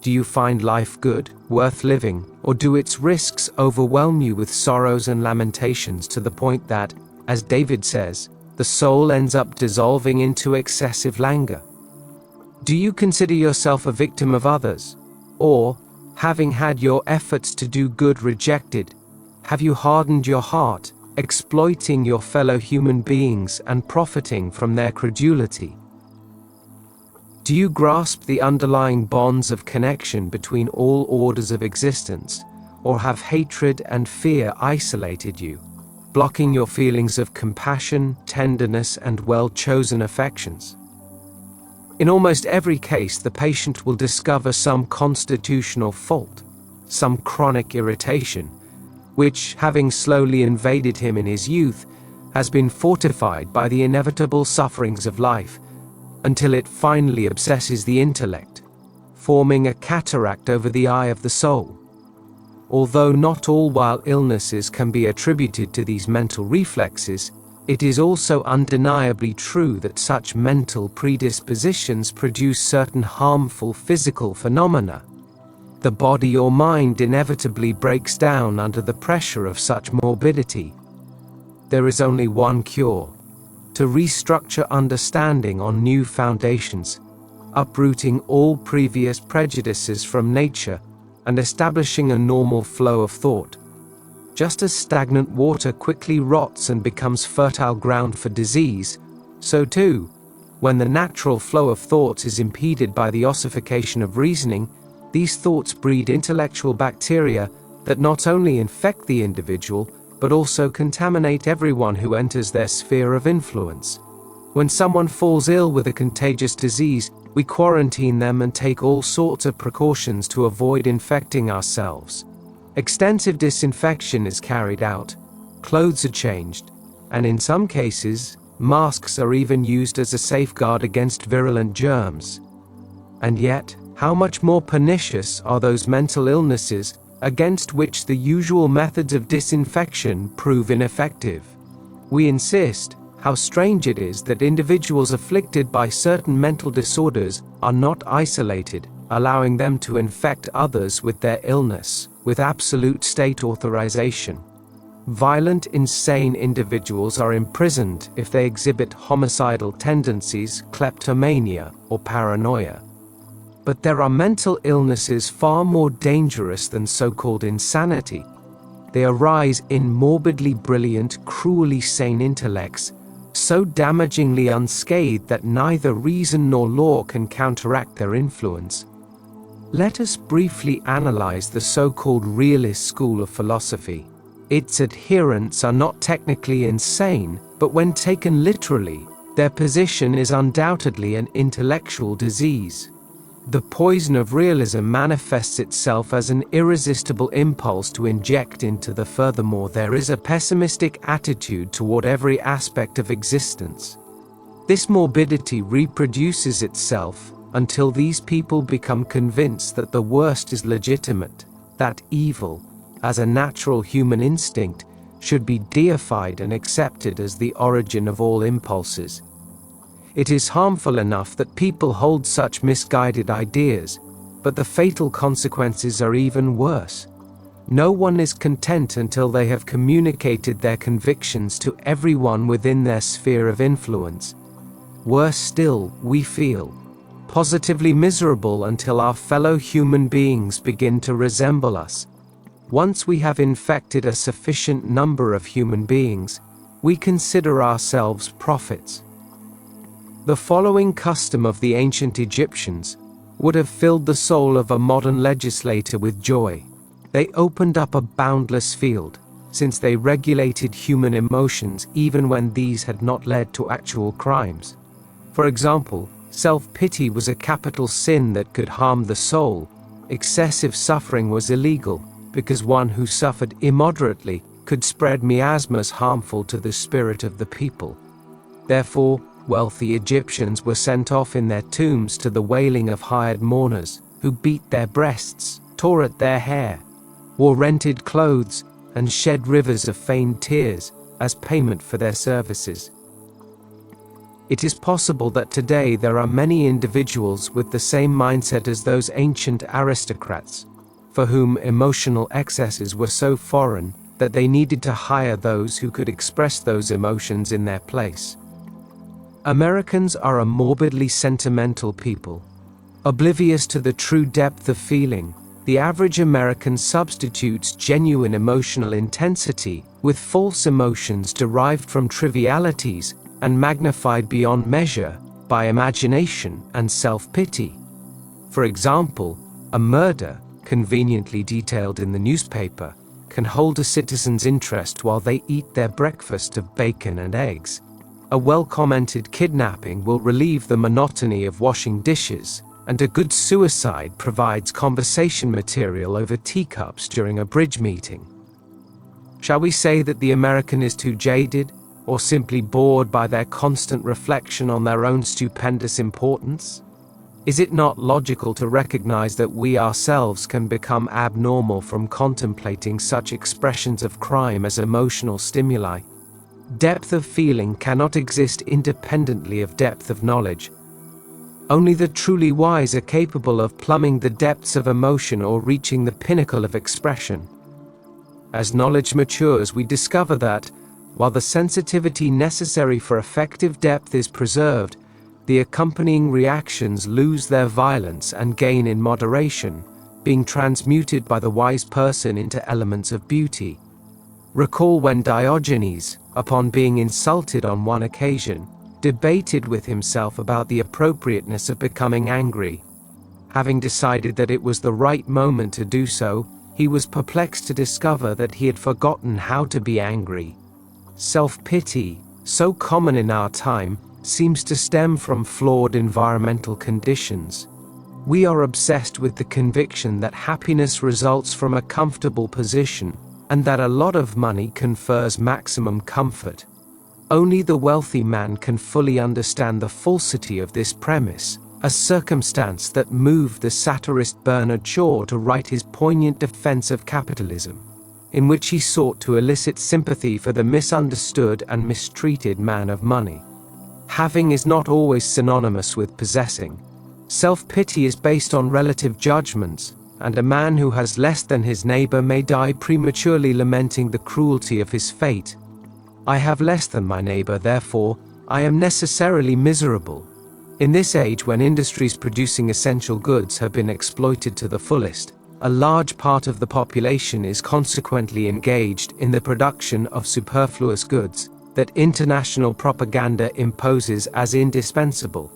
Do you find life good, worth living, or do its risks overwhelm you with sorrows and lamentations to the point that, as David says, the soul ends up dissolving into excessive languor? Do you consider yourself a victim of others? Or, having had your efforts to do good rejected, have you hardened your heart, exploiting your fellow human beings and profiting from their credulity? Do you grasp the underlying bonds of connection between all orders of existence, or have hatred and fear isolated you, blocking your feelings of compassion, tenderness, and well-chosen affections? In almost every case, the patient will discover some constitutional fault, some chronic irritation, which, having slowly invaded him in his youth, has been fortified by the inevitable sufferings of life, until it finally obsesses the intellect, forming a cataract over the eye of the soul. Although not all wild illnesses can be attributed to these mental reflexes, it is also undeniably true that such mental predispositions produce certain harmful physical phenomena. The body or mind inevitably breaks down under the pressure of such morbidity. There is only one cure: to restructure understanding on new foundations, uprooting all previous prejudices from nature and establishing a normal flow of thought. Just as stagnant water quickly rots and becomes fertile ground for disease, so too, when the natural flow of thoughts is impeded by the ossification of reasoning, these thoughts breed intellectual bacteria that not only infect the individual, but also contaminate everyone who enters their sphere of influence. When someone falls ill with a contagious disease, we quarantine them and take all sorts of precautions to avoid infecting ourselves. Extensive disinfection is carried out, clothes are changed, and in some cases, masks are even used as a safeguard against virulent germs. And yet, how much more pernicious are those mental illnesses against which the usual methods of disinfection prove ineffective? We insist, How strange it is that individuals afflicted by certain mental disorders are not isolated, allowing them to infect others with their illness, with absolute state authorization. Violent, insane individuals are imprisoned if they exhibit homicidal tendencies, kleptomania, or paranoia. But there are mental illnesses far more dangerous than so-called insanity. They arise in morbidly brilliant, cruelly sane intellects, so damagingly unscathed that neither reason nor law can counteract their influence. Let us briefly analyze the so-called realist school of philosophy. Its adherents are not technically insane, but when taken literally, their position is undoubtedly an intellectual disease. The poison of realism manifests itself as an irresistible impulse to inject into the furthermore there is a pessimistic attitude toward every aspect of existence. This morbidity reproduces itself until these people become convinced that the worst is legitimate, that evil, as a natural human instinct, should be deified and accepted as the origin of all impulses. It is harmful enough that people hold such misguided ideas, but the fatal consequences are even worse. No one is content until they have communicated their convictions to everyone within their sphere of influence. Worse still, we feel positively miserable until our fellow human beings begin to resemble us. Once we have infected a sufficient number of human beings, we consider ourselves prophets. The following custom of the ancient Egyptians would have filled the soul of a modern legislator with joy. They opened up a boundless field, since they regulated human emotions even when these had not led to actual crimes. For example, self-pity was a capital sin that could harm the soul. Excessive suffering was illegal, because one who suffered immoderately could spread miasmas harmful to the spirit of the people. Therefore, wealthy Egyptians were sent off in their tombs to the wailing of hired mourners, who beat their breasts, tore at their hair, wore rented clothes, and shed rivers of feigned tears as payment for their services. It is possible that today there are many individuals with the same mindset as those ancient aristocrats, for whom emotional excesses were so foreign that they needed to hire those who could express those emotions in their place. Americans are a morbidly sentimental people. Oblivious to the true depth of feeling, the average American substitutes genuine emotional intensity with false emotions derived from trivialities and magnified beyond measure by imagination and self-pity. For example, a murder, conveniently detailed in the newspaper, can hold a citizen's interest while they eat their breakfast of bacon and eggs. A well-commented kidnapping will relieve the monotony of washing dishes, and a good suicide provides conversation material over teacups during a bridge meeting. Shall we say that the American is too jaded, or simply bored by their constant reflection on their own stupendous importance? Is it not logical to recognize that we ourselves can become abnormal from contemplating such expressions of crime as emotional stimuli? Depth of feeling cannot exist independently of depth of knowledge. Only the truly wise are capable of plumbing the depths of emotion or reaching the pinnacle of expression. As knowledge matures, we discover that, while the sensitivity necessary for effective depth is preserved, the accompanying reactions lose their violence and gain in moderation, being transmuted by the wise person into elements of beauty. Recall when Diogenes, upon being insulted on one occasion, debated with himself about the appropriateness of becoming angry. Having decided that it was the right moment to do so, he was perplexed to discover that he had forgotten how to be angry. Self-pity, so common in our time, seems to stem from flawed environmental conditions. We are obsessed with the conviction that happiness results from a comfortable position, and that a lot of money confers maximum comfort. Only the wealthy man can fully understand the falsity of this premise, a circumstance that moved the satirist Bernard Shaw to write his poignant defense of capitalism. in which he sought to elicit sympathy for the misunderstood and mistreated man of money. Having is not always synonymous with possessing. Self-pity is based on relative judgments, and a man who has less than his neighbor may die prematurely lamenting the cruelty of his fate. I have less than my neighbor, therefore, I am necessarily miserable. In this age when industries producing essential goods have been exploited to the fullest, a large part of the population is consequently engaged in the production of superfluous goods that international propaganda imposes as indispensable.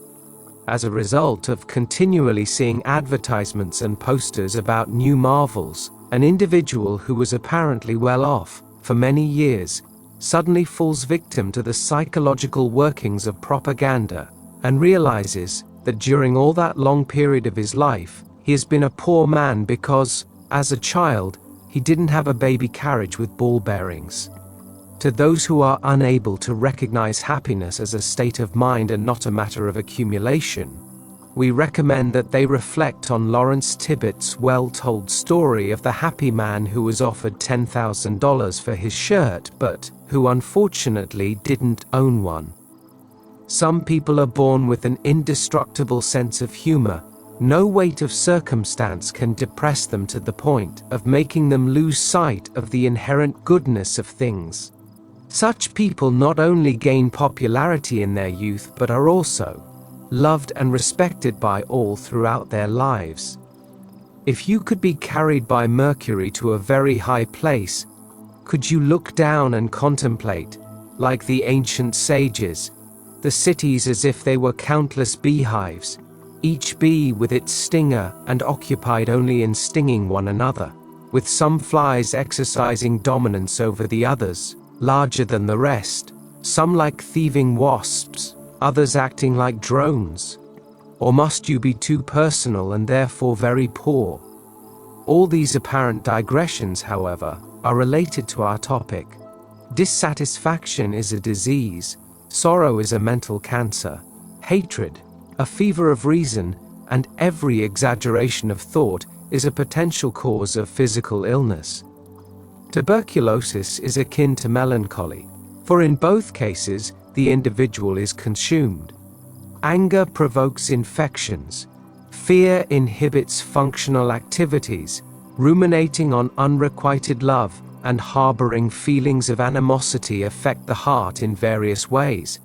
As a result of continually seeing advertisements and posters about new marvels, an individual who was apparently well off for many years suddenly falls victim to the psychological workings of propaganda and realizes that during all that long period of his life, he has been a poor man because, as a child, he didn't have a baby carriage with ball bearings. To those who are unable to recognize happiness as a state of mind and not a matter of accumulation, we recommend that they reflect on Lawrence Tibbetts' well-told story of the happy man who was offered $10,000 for his shirt but who unfortunately didn't own one. Some people are born with an indestructible sense of humor. No weight of circumstance can depress them to the point of making them lose sight of the inherent goodness of things. Such people not only gain popularity in their youth but are also loved and respected by all throughout their lives. If you could be carried by Mercury to a very high place, could you look down and contemplate, like the ancient sages, the cities as if they were countless beehives, each bee with its stinger and occupied only in stinging one another, with some flies exercising dominance over the others, larger than the rest, some like thieving wasps, others acting like drones? Or must you be too personal and therefore very poor? All these apparent digressions, however, are related to our topic. Dissatisfaction is a disease, sorrow is a mental cancer, hatred, a fever of reason, and every exaggeration of thought is a potential cause of physical illness. Tuberculosis is akin to melancholy, for in both cases, the individual is consumed. Anger provokes infections. Fear inhibits functional activities. Ruminating on unrequited love and harboring feelings of animosity affect the heart in various ways.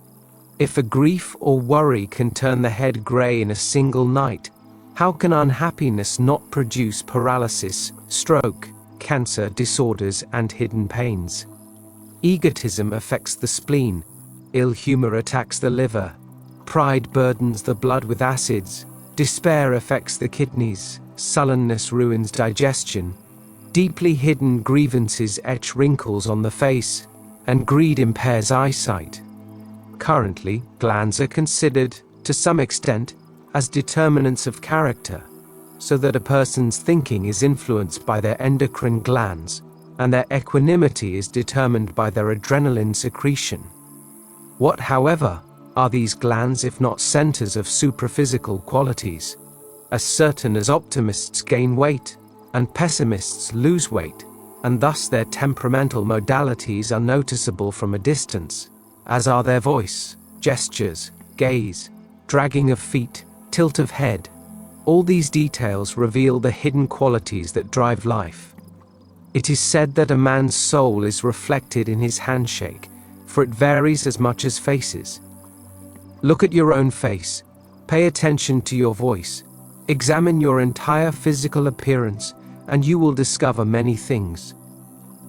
If a grief or worry can turn the head gray in a single night, how can unhappiness not produce paralysis, stroke, cancer disorders, and hidden pains? Egotism affects the spleen. Ill humor attacks the liver. Pride burdens the blood with acids. Despair affects the kidneys. Sullenness ruins digestion. Deeply hidden grievances etch wrinkles on the face, and greed impairs eyesight. Currently, glands are considered, to some extent, as determinants of character, so that a person's thinking is influenced by their endocrine glands, and their equanimity is determined by their adrenaline secretion. What, however, are these glands if not centers of supraphysical qualities? As certain as optimists gain weight, and pessimists lose weight, and thus their temperamental modalities are noticeable from a distance, as are their voice, gestures, gaze, dragging of feet, tilt of head. All these details reveal the hidden qualities that drive life. It is said that a man's soul is reflected in his handshake, for it varies as much as faces. Look at your own face, pay attention to your voice, examine your entire physical appearance, and you will discover many things.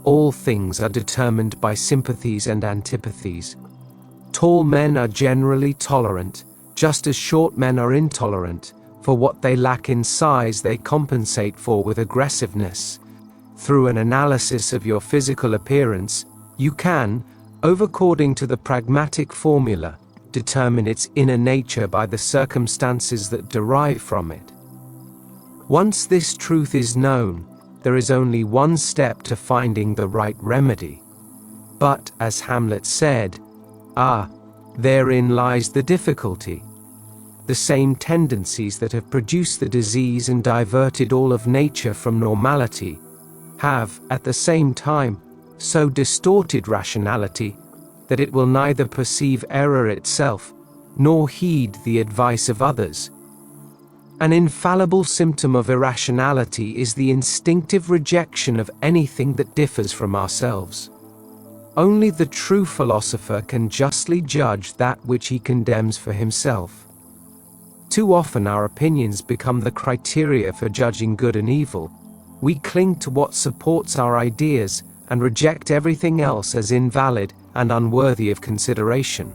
All things are determined by sympathies and antipathies. Tall men are generally tolerant, just as short men are intolerant. For what they lack in size they compensate for with aggressiveness. Through an analysis of your physical appearance, you can, according to the pragmatic formula, determine its inner nature by the circumstances that derive from it. Once this truth is known, there is only one step to finding the right remedy. But, as Hamlet said, therein lies the difficulty. The same tendencies that have produced the disease and diverted all of nature from normality have, at the same time, so distorted rationality that it will neither perceive error itself nor heed the advice of others. An infallible symptom of irrationality is the instinctive rejection of anything that differs from ourselves. Only the true philosopher can justly judge that which he condemns for himself. Too often our opinions become the criteria for judging good and evil. We cling to what supports our ideas and reject everything else as invalid and unworthy of consideration.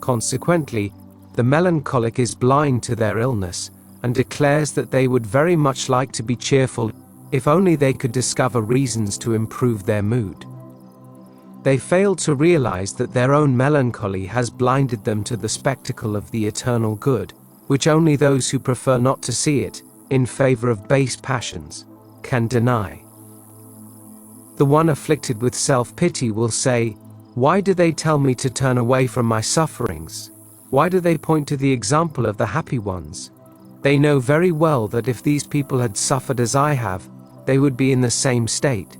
Consequently, the melancholic is blind to their illness and declares that they would very much like to be cheerful if only they could discover reasons to improve their mood. They fail to realize that their own melancholy has blinded them to the spectacle of the eternal good, which only those who prefer not to see it, in favor of base passions, can deny. The one afflicted with self-pity will say, "Why do they tell me to turn away from my sufferings? Why do they point to the example of the happy ones? They know very well that if these people had suffered as I have, they would be in the same state.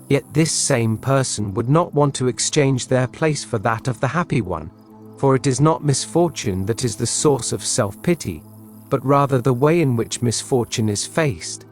Yet this same person would not want to exchange their place for that of the happy one, for it is not misfortune that is the source of self-pity, but rather the way in which misfortune is faced.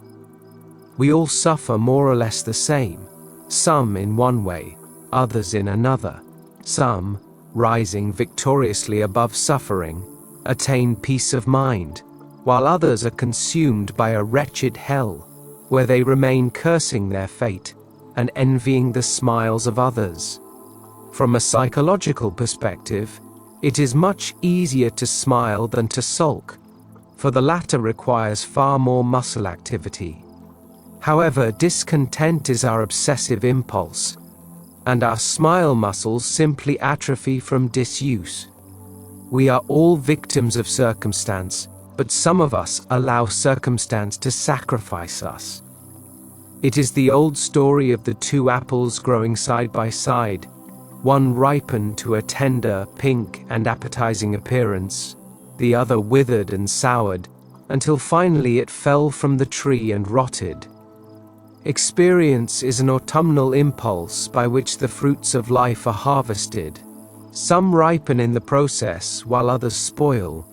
We all suffer more or less the same, some in one way, others in another. Some, rising victoriously above suffering, attain peace of mind, while others are consumed by a wretched hell, where they remain cursing their fate and envying the smiles of others. From a psychological perspective, it is much easier to smile than to sulk, for the latter requires far more muscle activity. However, discontent is our obsessive impulse, and our smile muscles simply atrophy from disuse. We are all victims of circumstance, but some of us allow circumstance to sacrifice us. It is the old story of the two apples growing side by side. One ripened to a tender, pink, and appetizing appearance, the other withered and soured, until finally it fell from the tree and rotted. Experience is an autumnal impulse by which the fruits of life are harvested. Some ripen in the process, while others spoil.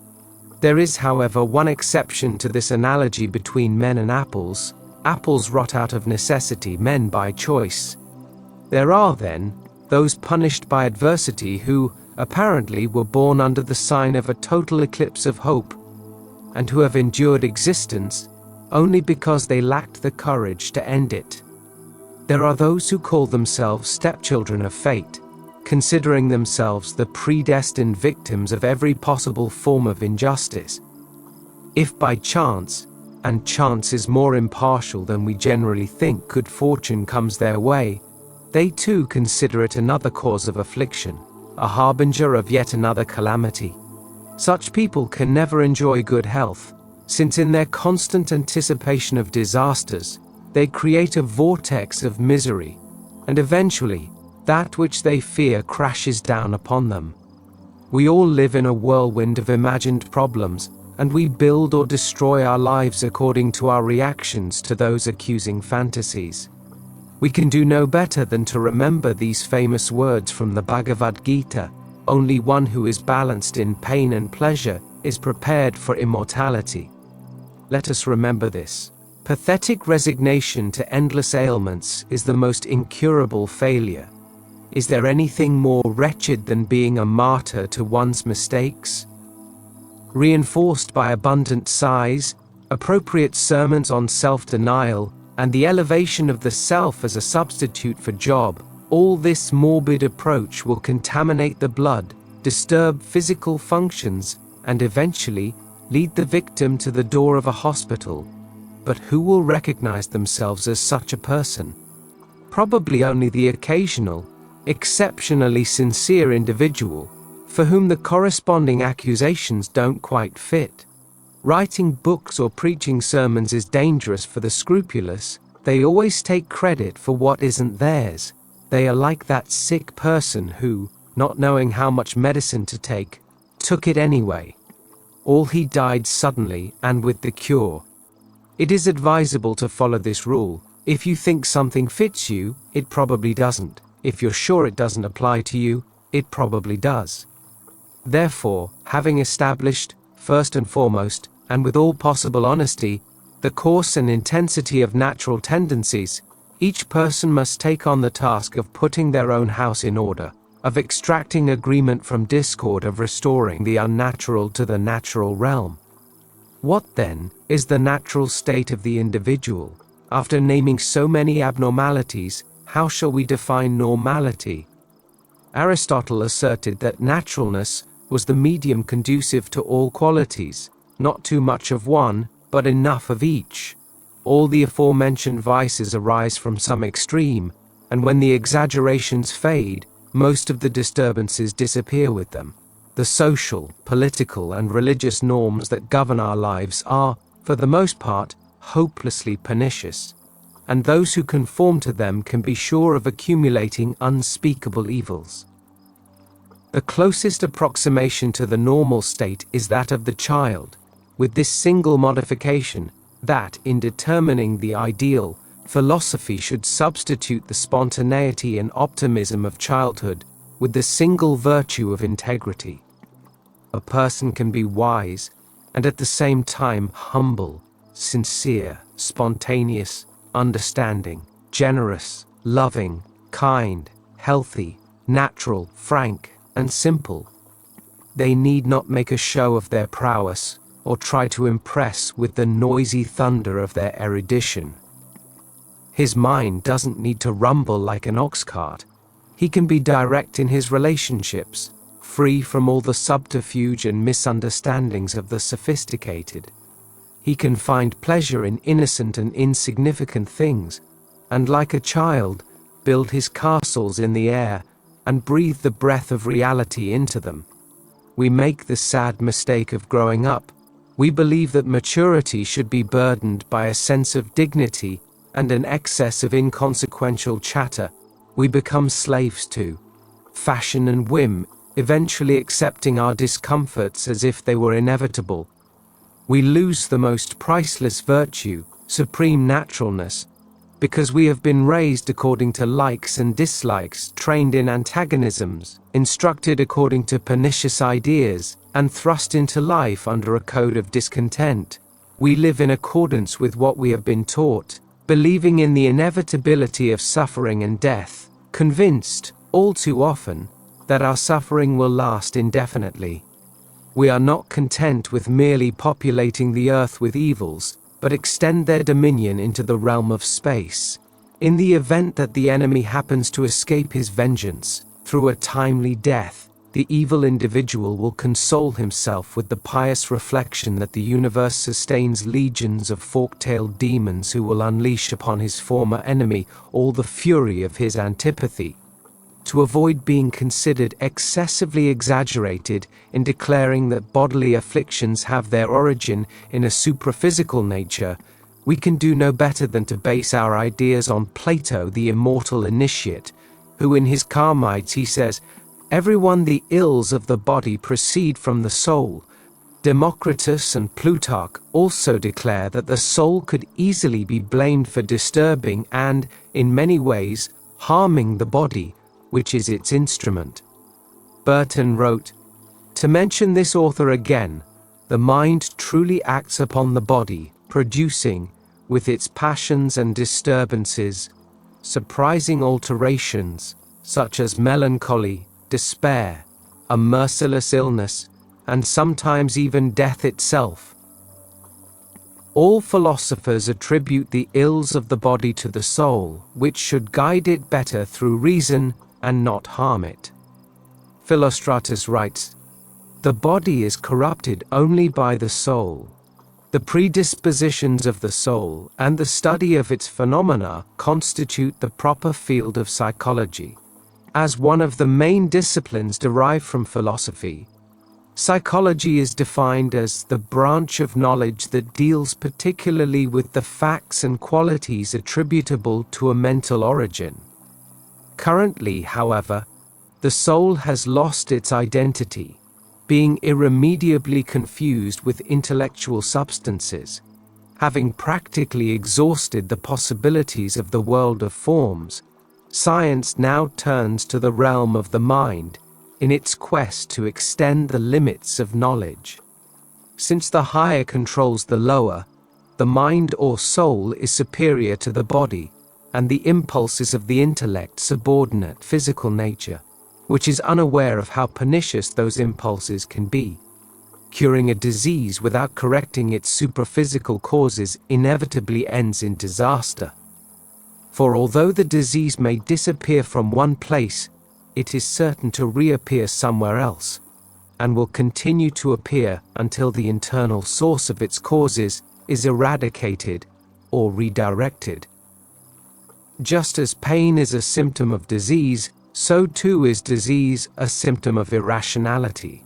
There is, however, one exception to this analogy between men and apples. Apples rot out of necessity, men by choice. There are, then, those punished by adversity who, apparently, were born under the sign of a total eclipse of hope, and who have endured existence only because they lacked the courage to end it. There are those who call themselves stepchildren of fate, considering themselves the predestined victims of every possible form of injustice. If by chance, and chance is more impartial than we generally think, good fortune comes their way, they too consider it another cause of affliction, a harbinger of yet another calamity. Such people can never enjoy good health, since in their constant anticipation of disasters, they create a vortex of misery, and eventually, that which they fear crashes down upon them. We all live in a whirlwind of imagined problems, and we build or destroy our lives according to our reactions to those accusing fantasies. We can do no better than to remember these famous words from the Bhagavad Gita: "Only one who is balanced in pain and pleasure is prepared for immortality." Let us remember this. Pathetic resignation to endless ailments is the most incurable failure. Is there anything more wretched than being a martyr to one's mistakes? Reinforced by abundant sighs, appropriate sermons on self-denial, and the elevation of the self as a substitute for job, all this morbid approach will contaminate the blood, disturb physical functions, and eventually lead the victim to the door of a hospital. But who will recognize themselves as such a person? Probably only the occasional, exceptionally sincere individual, for whom the corresponding accusations don't quite fit. Writing books or preaching sermons is dangerous for the scrupulous. They always take credit for what isn't theirs. They are like that sick person who, not knowing how much medicine to take, took it anyway. All he died suddenly and with the cure. It is advisable to follow this rule. If you think something fits you, it probably doesn't. If you're sure it doesn't apply to you, it probably does. Therefore, having established, first and foremost, and with all possible honesty, the course and intensity of natural tendencies, each person must take on the task of putting their own house in order, of extracting agreement from discord, of restoring the unnatural to the natural realm. What, then, is the natural state of the individual? After naming so many abnormalities, how shall we define normality? Aristotle asserted that naturalness was the medium conducive to all qualities, not too much of one, but enough of each. All the aforementioned vices arise from some extreme, and when the exaggerations fade, most of the disturbances disappear with them. The social, political, and religious norms that govern our lives are, for the most part, hopelessly pernicious, and those who conform to them can be sure of accumulating unspeakable evils. The closest approximation to the normal state is that of the child, with this single modification, that, in determining the ideal, philosophy should substitute the spontaneity and optimism of childhood with the single virtue of integrity. A person can be wise and at the same time humble, sincere, spontaneous, understanding, generous, loving, kind, healthy, natural, frank, and simple. They need not make a show of their prowess or try to impress with the noisy thunder of their erudition. His mind doesn't need to rumble like an ox cart. He can be direct in his relationships, free from all the subterfuge and misunderstandings of the sophisticated. He can find pleasure in innocent and insignificant things, and like a child, build his castles in the air and breathe the breath of reality into them. We make the sad mistake of growing up. We believe that maturity should be burdened by a sense of dignity and an excess of inconsequential chatter. We become slaves to fashion and whim, eventually accepting our discomforts as if they were inevitable. We lose the most priceless virtue, supreme naturalness, because we have been raised according to likes and dislikes, trained in antagonisms, instructed according to pernicious ideas, and thrust into life under a code of discontent. We live in accordance with what we have been taught, believing in the inevitability of suffering and death, convinced, all too often, that our suffering will last indefinitely. We are not content with merely populating the earth with evils, but extend their dominion into the realm of space. In the event that the enemy happens to escape his vengeance, through a timely death, the evil individual will console himself with the pious reflection that the universe sustains legions of fork-tailed demons who will unleash upon his former enemy all the fury of his antipathy. To avoid being considered excessively exaggerated in declaring that bodily afflictions have their origin in a supraphysical nature, we can do no better than to base our ideas on Plato, the immortal Initiate, who in his Calmites he says, "Everyone the ills of the body proceed from the soul." Democritus and Plutarch also declare that the soul could easily be blamed for disturbing and, in many ways, harming the body, which is its instrument. Burton wrote, "To mention this author again, the mind truly acts upon the body, producing, with its passions and disturbances, surprising alterations, such as melancholy, despair, a merciless illness, and sometimes even death itself." All philosophers attribute the ills of the body to the soul, which should guide it better through reason and not harm it. Philostratus writes, "The body is corrupted only by the soul. The predispositions of the soul and the study of its phenomena constitute the proper field of psychology. As one of the main disciplines derived from philosophy, psychology is defined as the branch of knowledge that deals particularly with the facts and qualities attributable to a mental origin. Currently, however, the soul has lost its identity, being irremediably confused with intellectual substances. Having practically exhausted the possibilities of the world of forms, science now turns to the realm of the mind in its quest to extend the limits of knowledge. Since the higher controls the lower, the mind or soul is superior to the body, and the impulses of the intellect subordinate physical nature, which is unaware of how pernicious those impulses can be. Curing a disease without correcting its superphysical causes inevitably ends in disaster. For although the disease may disappear from one place, it is certain to reappear somewhere else, and will continue to appear until the internal source of its causes is eradicated or redirected. Just as pain is a symptom of disease, so too is disease a symptom of irrationality.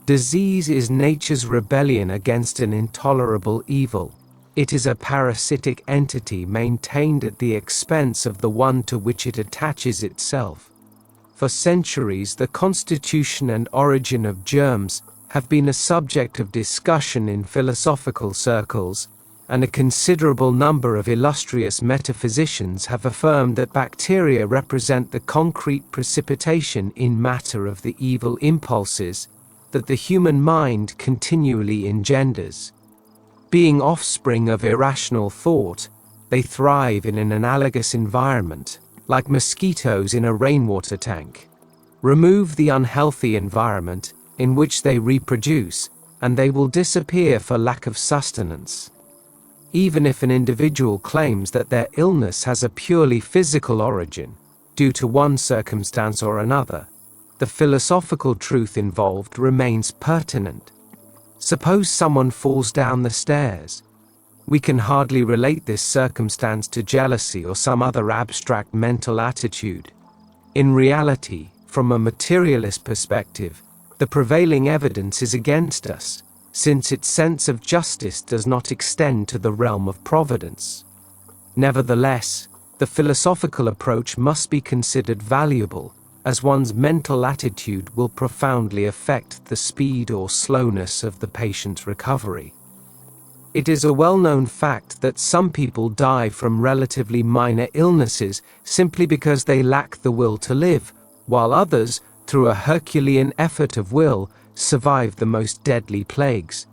Disease is nature's rebellion against an intolerable evil. It is a parasitic entity maintained at the expense of the one to which it attaches itself. For centuries, the constitution and origin of germs have been a subject of discussion in philosophical circles, and a considerable number of illustrious metaphysicians have affirmed that bacteria represent the concrete precipitation in matter of the evil impulses that the human mind continually engenders. Being offspring of irrational thought, they thrive in an analogous environment, like mosquitoes in a rainwater tank. Remove the unhealthy environment in which they reproduce, and they will disappear for lack of sustenance. Even if an individual claims that their illness has a purely physical origin, due to one circumstance or another, the philosophical truth involved remains pertinent. Suppose someone falls down the stairs. We can hardly relate this circumstance to jealousy or some other abstract mental attitude. In reality, from a materialist perspective, the prevailing evidence is against us, since its sense of justice does not extend to the realm of providence. Nevertheless, the philosophical approach must be considered valuable, as one's mental attitude will profoundly affect the speed or slowness of the patient's recovery. It is a well-known fact that some people die from relatively minor illnesses simply because they lack the will to live, while others, through a Herculean effort of will, survive the most deadly plagues.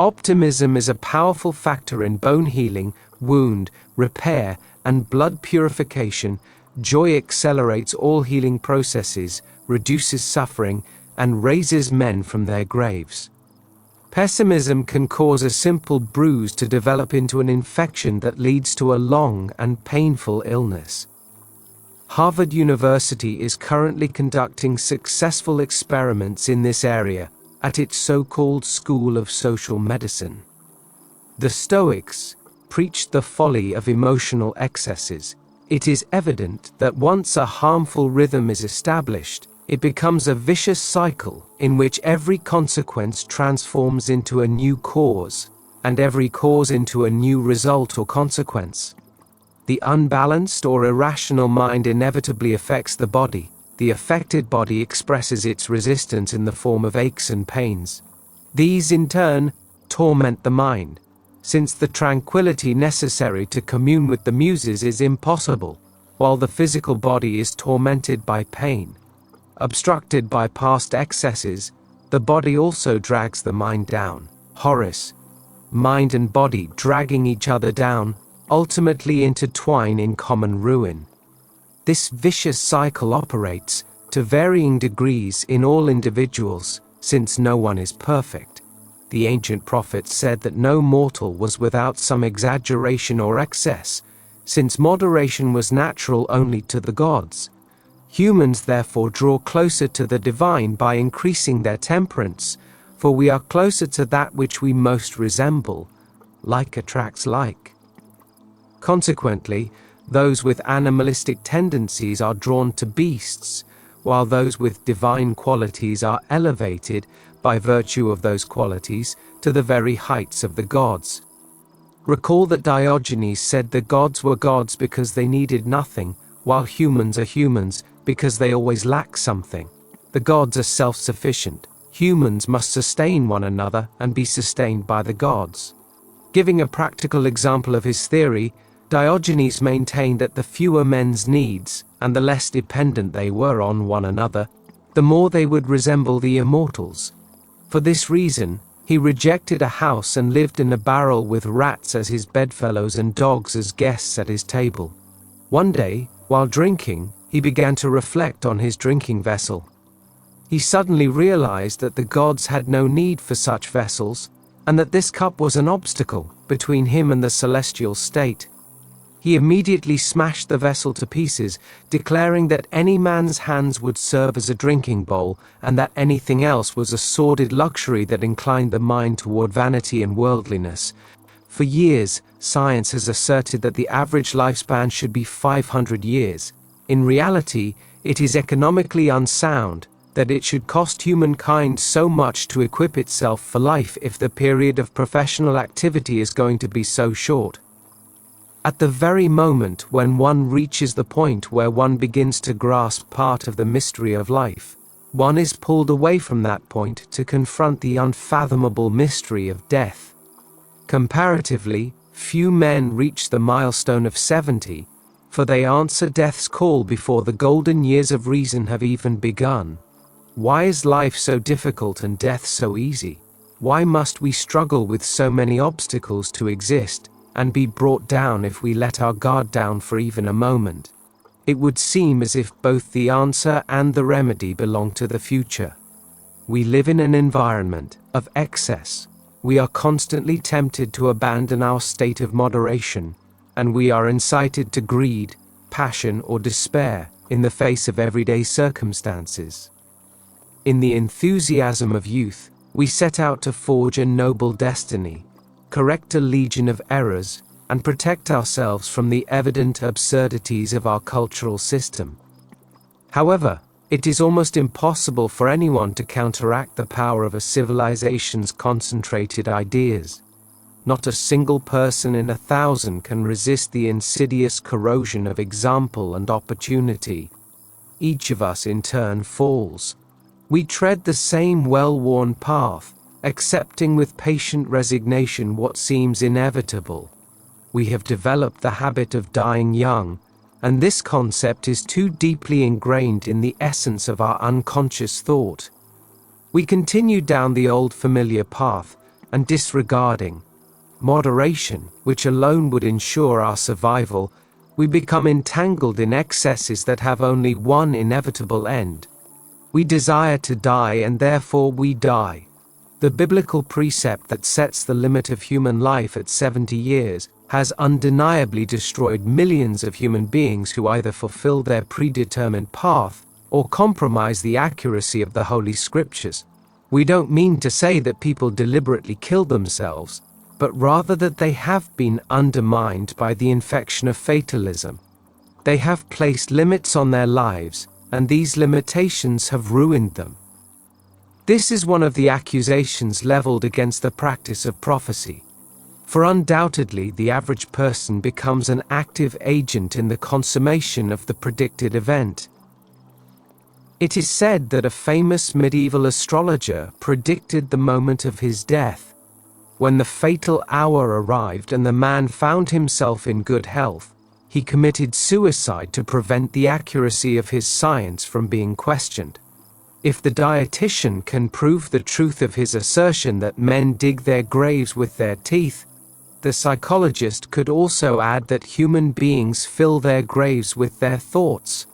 Optimism is a powerful factor in bone healing, wound repair, and blood purification. Joy accelerates all healing processes, reduces suffering, and raises men from their graves. Pessimism can cause a simple bruise to develop into an infection that leads to a long and painful illness. Harvard University is currently conducting successful experiments in this area at its so-called School of Social Medicine. The Stoics preached the folly of emotional excesses. It is evident that once a harmful rhythm is established, it becomes a vicious cycle in which every consequence transforms into a new cause, and every cause into a new result or consequence. The unbalanced or irrational mind inevitably affects the body. The affected body expresses its resistance in the form of aches and pains. These, in turn, torment the mind, since the tranquility necessary to commune with the muses is impossible, while the physical body is tormented by pain. Obstructed by past excesses, the body also drags the mind down. Horace, mind and body dragging each other down, ultimately intertwine in common ruin. This vicious cycle operates, to varying degrees in all individuals, since no one is perfect. The ancient prophets said that no mortal was without some exaggeration or excess, since moderation was natural only to the gods. Humans therefore draw closer to the divine by increasing their temperance, for we are closer to that which we most resemble. Like attracts like. Consequently, those with animalistic tendencies are drawn to beasts, while those with divine qualities are elevated, by virtue of those qualities, to the very heights of the gods. Recall that Diogenes said the gods were gods because they needed nothing, while humans are humans because they always lack something. The gods are self-sufficient. Humans must sustain one another and be sustained by the gods. Giving a practical example of his theory, Diogenes maintained that the fewer men's needs, and the less dependent they were on one another, the more they would resemble the immortals. For this reason, he rejected a house and lived in a barrel with rats as his bedfellows and dogs as guests at his table. One day, while drinking, he began to reflect on his drinking vessel. He suddenly realized that the gods had no need for such vessels, and that this cup was an obstacle between him and the celestial state. He immediately smashed the vessel to pieces, declaring that any man's hands would serve as a drinking bowl, and that anything else was a sordid luxury that inclined the mind toward vanity and worldliness. For years, science has asserted that the average lifespan should be 500 years. In reality, it is economically unsound that it should cost humankind so much to equip itself for life if the period of professional activity is going to be so short. At the very moment when one reaches the point where one begins to grasp part of the mystery of life, one is pulled away from that point to confront the unfathomable mystery of death. Comparatively, few men reach the milestone of 70, for they answer death's call before the golden years of reason have even begun. Why is life so difficult and death so easy? Why must we struggle with so many obstacles to exist, and be brought down if we let our guard down for even a moment? It would seem as if both the answer and the remedy belong to the future. We live in an environment of excess. We are constantly tempted to abandon our state of moderation, and we are incited to greed, passion, or despair in the face of everyday circumstances. In the enthusiasm of youth, we set out to forge a noble destiny, correct a legion of errors, and protect ourselves from the evident absurdities of our cultural system. However, it is almost impossible for anyone to counteract the power of a civilization's concentrated ideas. Not a single person in 1,000 can resist the insidious corrosion of example and opportunity. Each of us in turn falls. We tread the same well-worn path, accepting with patient resignation what seems inevitable. We have developed the habit of dying young, and this concept is too deeply ingrained in the essence of our unconscious thought. We continue down the old familiar path, and disregarding moderation, which alone would ensure our survival, we become entangled in excesses that have only one inevitable end. We desire to die, and therefore we die. The biblical precept that sets the limit of human life at 70 years has undeniably destroyed millions of human beings who either fulfill their predetermined path or compromise the accuracy of the Holy Scriptures. We don't mean to say that people deliberately kill themselves, but rather that they have been undermined by the infection of fatalism. They have placed limits on their lives, and these limitations have ruined them. This is one of the accusations leveled against the practice of prophecy. For undoubtedly, the average person becomes an active agent in the consummation of the predicted event. It is said that a famous medieval astrologer predicted the moment of his death. When the fatal hour arrived and the man found himself in good health, he committed suicide to prevent the accuracy of his science from being questioned. If the dietitian can prove the truth of his assertion that men dig their graves with their teeth, the psychologist could also add that human beings fill their graves with their thoughts.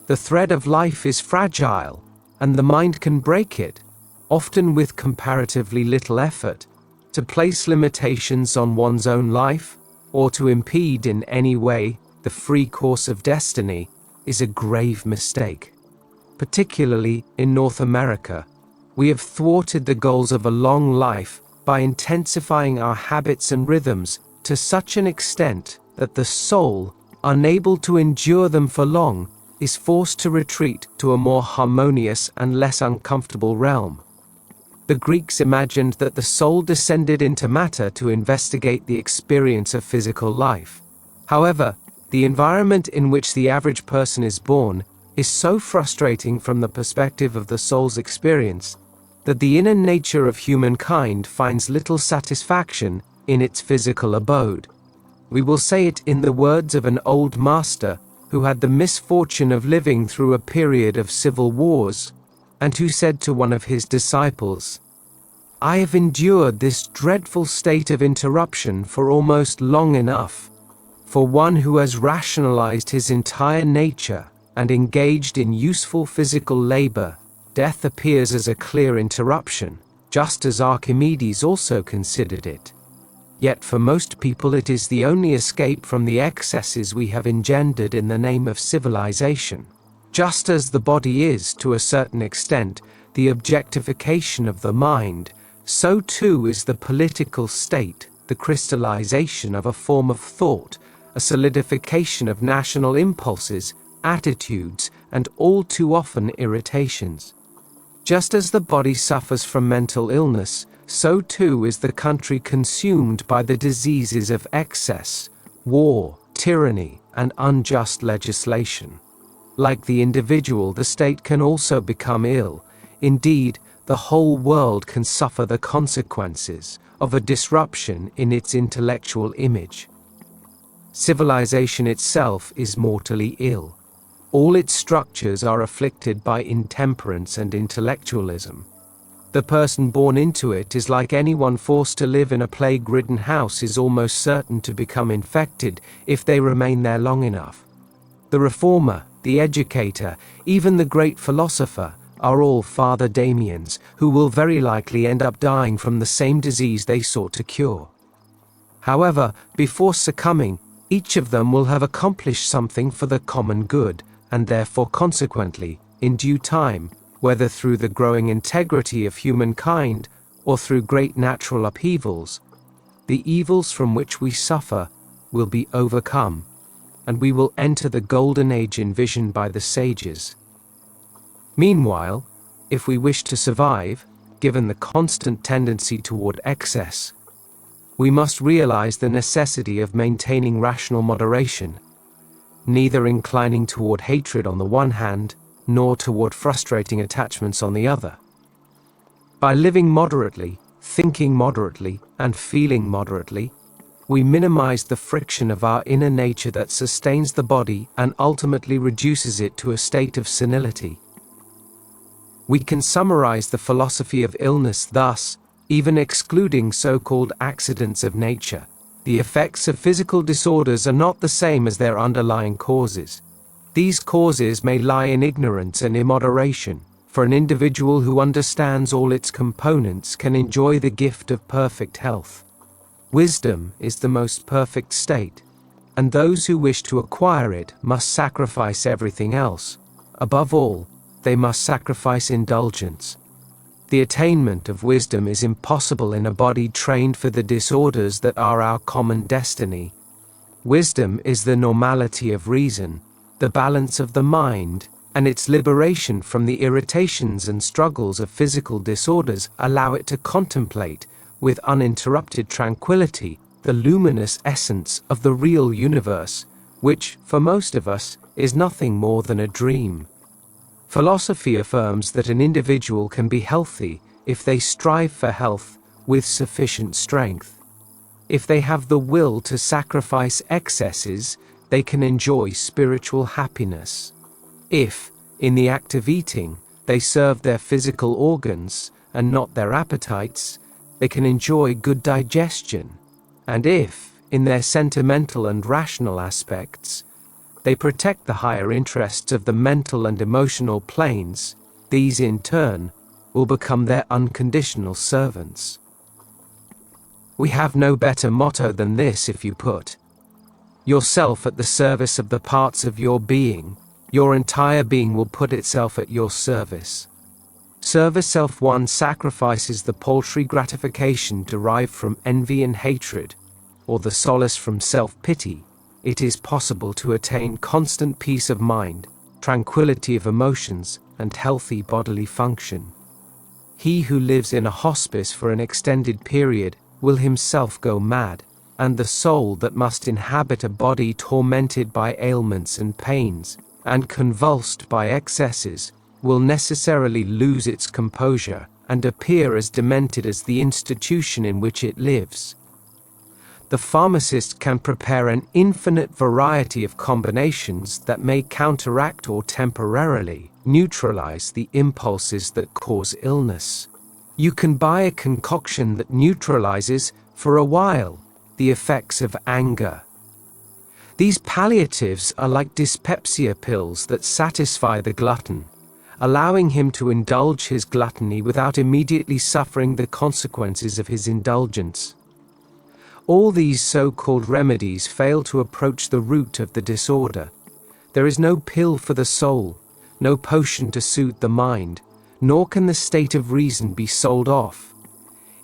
The thread of life is fragile, and the mind can break it, often with comparatively little effort. To place limitations on one's own life, or to impede in any way the free course of destiny, is a grave mistake. Particularly in North America, we have thwarted the goals of a long life by intensifying our habits and rhythms to such an extent that the soul, unable to endure them for long, is forced to retreat to a more harmonious and less uncomfortable realm. The Greeks imagined that the soul descended into matter to investigate the experience of physical life. However, the environment in which the average person is born is so frustrating from the perspective of the soul's experience that the inner nature of humankind finds little satisfaction in its physical abode. We will say it in the words of an old master who had the misfortune of living through a period of civil wars, and who said to one of his disciples, "I have endured this dreadful state of interruption for almost long enough. For one who has rationalized his entire nature and engaged in useful physical labor, death appears as a clear interruption, just as Archimedes also considered it. Yet for most people it is the only escape from the excesses we have engendered in the name of civilization. Just as the body is, to a certain extent, the objectification of the mind, so too is the political state the crystallization of a form of thought, a solidification of national impulses, attitudes, and all too often irritations. Just as the body suffers from mental illness, so too is the country consumed by the diseases of excess, war, tyranny, and unjust legislation. Like the individual, the state can also become ill. Indeed, the whole world can suffer the consequences of a disruption in its intellectual image. Civilization itself is mortally ill. All its structures are afflicted by intemperance and intellectualism. The person born into it is like anyone forced to live in a plague-ridden house is almost certain to become infected if they remain there long enough. The reformer, the educator, even the great philosopher, are all Father Damiens, who will very likely end up dying from the same disease they sought to cure. However, before succumbing, each of them will have accomplished something for the common good, and therefore consequently, in due time, whether through the growing integrity of humankind or through great natural upheavals, the evils from which we suffer will be overcome, and we will enter the golden age envisioned by the sages. Meanwhile, if we wish to survive, given the constant tendency toward excess, we must realize the necessity of maintaining rational moderation, neither inclining toward hatred on the one hand, nor toward frustrating attachments on the other. By living moderately, thinking moderately, and feeling moderately, we minimize the friction of our inner nature that sustains the body and ultimately reduces it to a state of senility. We can summarize the philosophy of illness thus: even excluding so-called accidents of nature, the effects of physical disorders are not the same as their underlying causes. These causes may lie in ignorance and immoderation, for an individual who understands all its components can enjoy the gift of perfect health. Wisdom is the most perfect state, and those who wish to acquire it must sacrifice everything else. Above all, they must sacrifice indulgence. The attainment of wisdom is impossible in a body trained for the disorders that are our common destiny. Wisdom is the normality of reason, the balance of the mind, and its liberation from the irritations and struggles of physical disorders allow it to contemplate, with uninterrupted tranquility, the luminous essence of the real universe, which, for most of us, is nothing more than a dream. Philosophy affirms that an individual can be healthy if they strive for health with sufficient strength. If they have the will to sacrifice excesses, they can enjoy spiritual happiness. If, in the act of eating, they serve their physical organs and not their appetites, they can enjoy good digestion. And if, in their sentimental and rational aspects, they protect the higher interests of the mental and emotional planes, these in turn will become their unconditional servants. We have no better motto than this: if you put yourself at the service of the parts of your being, your entire being will put itself at your service. Service self one sacrifices the paltry gratification derived from envy and hatred, or the solace from self-pity. It is possible to attain constant peace of mind, tranquility of emotions, and healthy bodily function. He who lives in a hospice for an extended period will himself go mad, and the soul that must inhabit a body tormented by ailments and pains, and convulsed by excesses, will necessarily lose its composure, and appear as demented as the institution in which it lives. the pharmacist can prepare an infinite variety of combinations that may counteract or temporarily neutralize the impulses that cause illness. You can buy a concoction that neutralizes, for a while, the effects of anger. These palliatives are like dyspepsia pills that satisfy the glutton, allowing him to indulge his gluttony without immediately suffering the consequences of his indulgence. All these so-called remedies fail to approach the root of the disorder. There is no pill for the soul, no potion to soothe the mind, nor can the state of reason be sold off.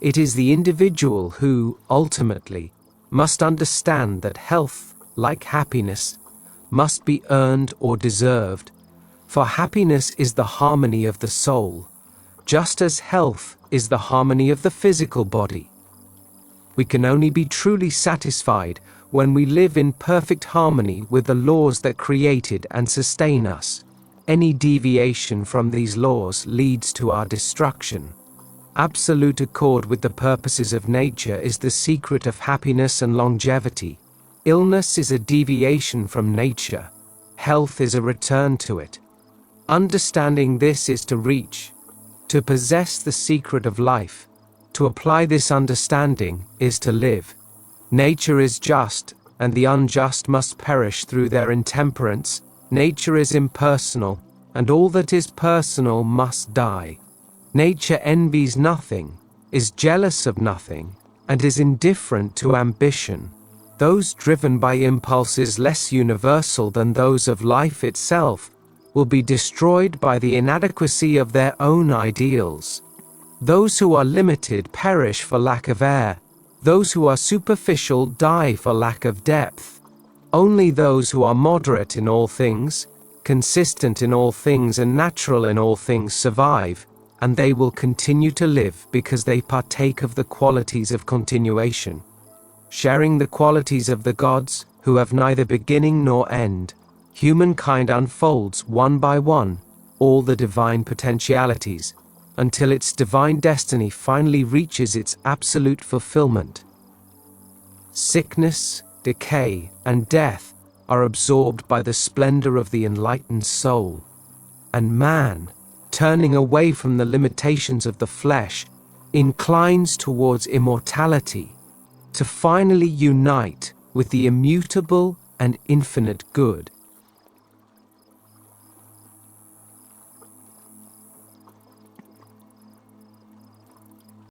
It is the individual who, ultimately, must understand that health, like happiness, must be earned or deserved, for happiness is the harmony of the soul, just as health is the harmony of the physical body. We can only be truly satisfied when we live in perfect harmony with the laws that created and sustain us. Any deviation from these laws leads to our destruction. Absolute accord with the purposes of nature is the secret of happiness and longevity. Illness is a deviation from nature. Health is a return to it. Understanding this is to reach, to possess the secret of life. To apply this understanding is to live. Nature is just, and the unjust must perish through their intemperance. Nature is impersonal, and all that is personal must die. Nature envies nothing, is jealous of nothing, and is indifferent to ambition. Those driven by impulses less universal than those of life itself will be destroyed by the inadequacy of their own ideals. Those who are limited perish for lack of air. Those who are superficial die for lack of depth. Only those who are moderate in all things, consistent in all things and natural in all things survive, and they will continue to live because they partake of the qualities of continuation. Sharing the qualities of the gods, who have neither beginning nor end, humankind unfolds one by one all the divine potentialities, until its divine destiny finally reaches its absolute fulfillment. Sickness, decay, and death are absorbed by the splendor of the enlightened soul, and man, turning away from the limitations of the flesh, inclines towards immortality, to finally unite with the immutable and infinite good.